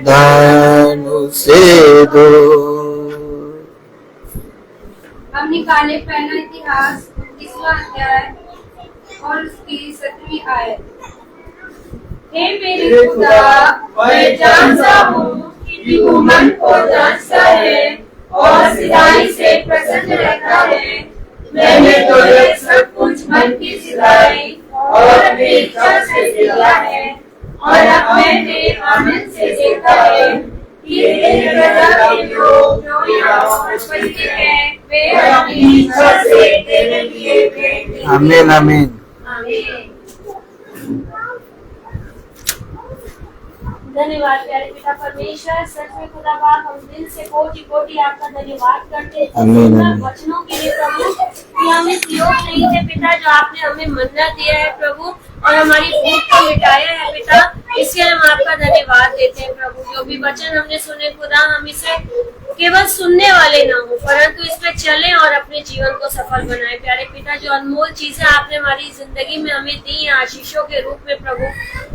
धन से दो। हम निकाले पहला इतिहास 29वां अध्याय और उसकी 7वीं आयत। हे मेरे खुदा, मैं जानता हूँ कि तू मन को जांचता है और सिधाई से प्रसन्न रहता है। मैंने तुझे सब कुछ मन की सिधाई और अपनी इच्छा से दिया है, और अब मैंने आनंद से देखा है कि तेरे प्रजा के लोग जो यहाँ उपस्थित हैं, वे अपनी इच्छा से तेरे लिए भेंट देंगे। आमीन आमीन। आमीन। धन्यवाद प्यारे पिता परमेश्वर। सच में खुदा बाप, हम दिल से कोटि कोटि आपका धन्यवाद करते हैं सुंदर वचनों के लिए प्रभु, कि हम इस योग नहीं थे पिता जो आपने हमें मन्ना दिया है प्रभु, और हमारी भूख को मिटाया है पिता, इसलिए हम आपका धन्यवाद देते हैं प्रभु। जो भी वचन हमने सुने खुदा, हम इसे केवल सुनने वाले ना हो, परंतु इस पे चलें और अपने जीवन को सफल बनाए। प्यारे पिता, जो अनमोल चीजें आपने हमारी जिंदगी में हमें दी हैं आशीषों के रूप में प्रभु,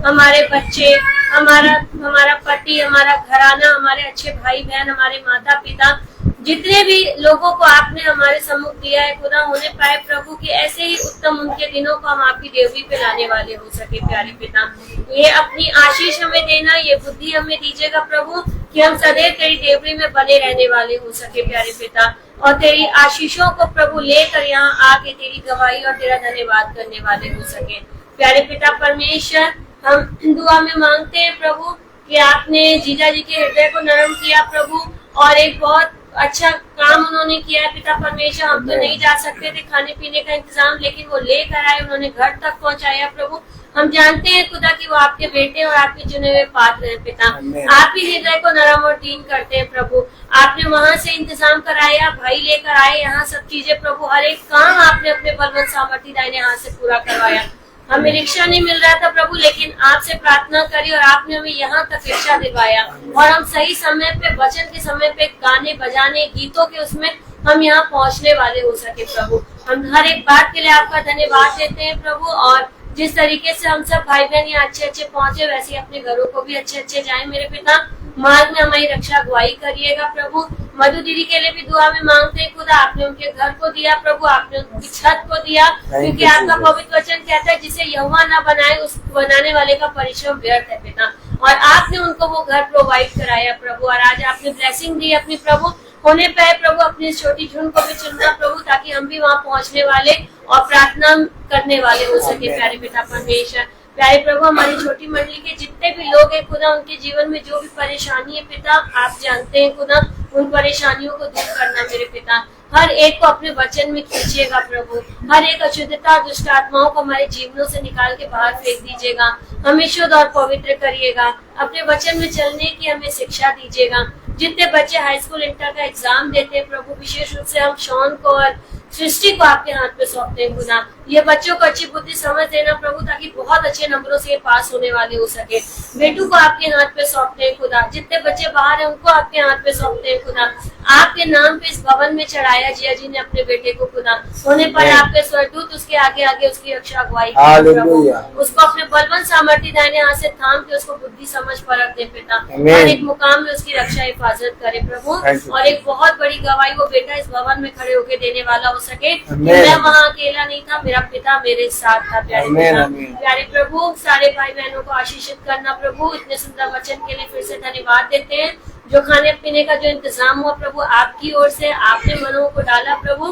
हमारे बच्चे, हमारा पति, हमारा घराना, हमारे अच्छे भाई बहन, हमारे माता पिता, जितने भी लोगों को आपने हमारे सम्मुख दिया है खुदा, होने पाए प्रभु कि ऐसे ही उत्तम उनके दिनों को हम आपकी देवरी पे लाने वाले हो सके। प्यारे पिता, ये अपनी आशीष हमें देना, ये बुद्धि हमें दीजिएगा प्रभु, कि हम सदैव तेरी देवरी में बने रहने वाले हो सके प्यारे पिता, और तेरी आशीषों को प्रभु लेकर यहाँ आके तेरी गवाही और तेरा धन्यवाद करने वाले हो सके। प्यारे पिता परमेश्वर, हम दुआ में मांगते हैं प्रभु कि आपने जीजा जी के हृदय को नरम किया प्रभु, और एक बहुत अच्छा काम उन्होंने किया है पिता परमेश्वर। हम तो नहीं जा सकते थे खाने पीने का इंतजाम, लेकिन वो लेकर आए, उन्होंने घर तक पहुंचाया प्रभु। हम जानते हैं खुदा कि वो आपके बेटे और आपके चुने हुए पात्र हैं पिता। आप ही हृदय को नरम और दीन करते हैं प्रभु। आपने वहां से इंतजाम कराया, भाई लेकर आए यहाँ सब चीजें प्रभु। हर एक काम आपने अपने बलवंत सामर्थ्य दाहिने हाथ से पूरा करवाया। हमें रिक्शा नहीं मिल रहा था प्रभु, लेकिन आपसे प्रार्थना करी और आपने हमें यहाँ तक रिक्शा दिलवाया। और हम सही समय पे, वचन के समय पे, गाने बजाने गीतों के उसमें हम यहाँ पहुँचने वाले हो सके प्रभु। हम हर एक बात के लिए आपका धन्यवाद देते हैं प्रभु। और जिस तरीके से हम सब भाई बहन यहाँ अच्छे अच्छे पहुँचे, वैसे ही अपने घरों को भी अच्छे अच्छे जाए मेरे पिता। मार्ग में हमारी रक्षा अगुवाई करिएगा प्रभु। मधु दीदी के लिए भी दुआ में मांगते हैं खुदा, आपने उनके घर को दिया प्रभु, आपने उनकी छत को दिया, क्योंकि आपका पवित्र वचन कहता है जिसे यहोवा न बनाए उस बनाने वाले का परिश्रम व्यर्थ है पिता। और आपने उनको वो घर प्रोवाइड कराया प्रभु। और आज आपने ब्लेसिंग दी अपनी प्रभु। होने पे प्रभु अपनी इस छोटी झुंड को भी चुनना प्रभु, ताकि हम भी वहाँ पहुँचने वाले और प्रार्थना करने वाले हो सके प्यारे पिता परमेश्वर। प्यारे प्रभु, हमारी छोटी मंडली के जितने भी लोग हैं खुदा, उनके जीवन में जो भी परेशानी है पिता, आप जानते हैं खुदा, उन परेशानियों को दूर करना मेरे पिता। हर एक को अपने वचन में खींचिएगा प्रभु। हर एक अशुद्धता, दुष्ट आत्माओं को हमारे जीवनों से निकाल के बाहर फेंक दीजिएगा। हमें शुद्ध और पवित्र करिएगा। अपने वचन में चलने की हमें शिक्षा दीजिएगा। जितने बच्चे हाई स्कूल इंटर का एग्जाम देते हैं प्रभु, विशेष रूप से हम शॉन को और सृष्टि को आपके हाथ पे सौंपते हैं खुदा। ये बच्चों को अच्छी बुद्धि समझ देना प्रभु, ताकि बहुत अच्छे नंबरों से ये पास होने वाले हो सके। बेटू को आपके हाथ पे सौंपते हैं खुदा। जितने बच्चे बाहर हैं उनको आपके हाथ पे सौंपते हैं खुदा। आपके नाम पे इस भवन में चढ़ाया जिया जी ने अपने बेटे को खुदा। होने पर आपके स्वर्गदूत उसके आगे आगे उसकी रक्षा अगुवाई प्रभु। उसको अपने बलवंत सामर्थ्य दाहिने हाथ से थाम के उसको बुद्धि समझ परख दे पिता। हर एक मुकाम में उसकी रक्षा हिफाजत करे प्रभु। और एक बहुत बड़ी गवाही वो बेटा इस भवन में खड़े होकर देने वाला हो सके। मैं वहाँ अकेला नहीं था, मेरा पिता मेरे साथ था प्यारे पिता। प्यारे प्रभु, सारे भाई बहनों को आशीषित करना प्रभु। इतने सुंदर वचन के लिए फिर से धन्यवाद देते हैं। जो खाने पीने का जो इंतजाम हुआ प्रभु, आपकी ओर से आपने मनों को डाला प्रभु।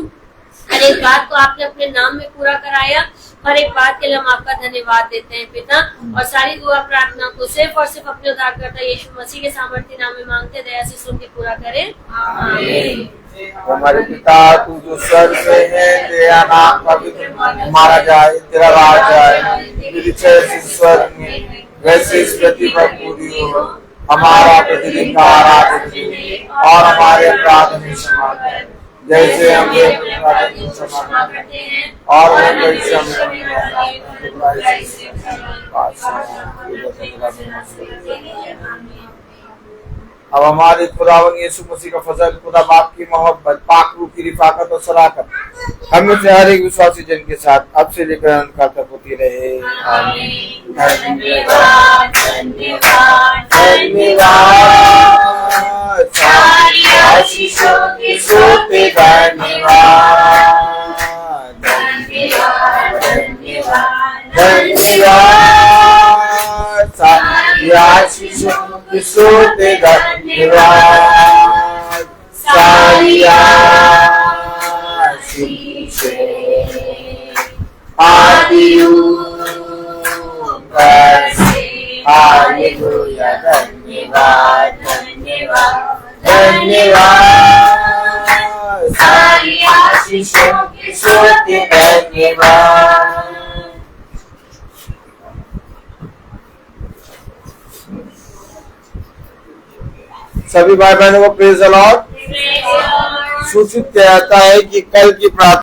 हर एक बात को आपने अपने नाम में पूरा कराया। हर एक बात के लिए हम आपका धन्यवाद देते हैं पिता। और सारी दुआ प्रार्थना को सिर्फ और सिर्फ अपने उद्धारकर्ता यीशु मसीह के सामर्थ्य नाम में मांगते, दया से सुन के पूरा करें, आमीन। हमारे पिता तू जो स्वर्ग में है, तेरा नाम पवित्र माना जाए, तेरा राज आए, तेरी इच्छा स्वर्ग में वैसे इस पृथ्वी पर पूरी हो। हमारा प्रतिदिन का आहार और हमारे अपराध में क्षमा कर, जैसे हम क्षमा करते हैं, और अब हमारे खुदावन यीशु मसीह का फजल, खुदा बाप की मोहब्बत, पाक रूह की रिफाकत और सलाकत हमें से हर एक विश्वासी जन के साथ अब से लेकर अंत काल तक होती रहे, आमीन। धन्यवाद धन्यवाद धन्यवाद, सारी आशीषों के सोते धन्यवाद धन्यवाद धन्यवाद धन्यवाद, सारी आशीषों के सोते धन्यवाद, सारी आशीषें आदियों पर से, हालेलुया। धन्यवाद धन्यवाद धन्यवाद, सारी आशीषों के सोते धन्यवाद। सभी भाई बहनों को प्रेज़ द लॉर्ड। सूचित किया जाता है कि कल की प्रार्थना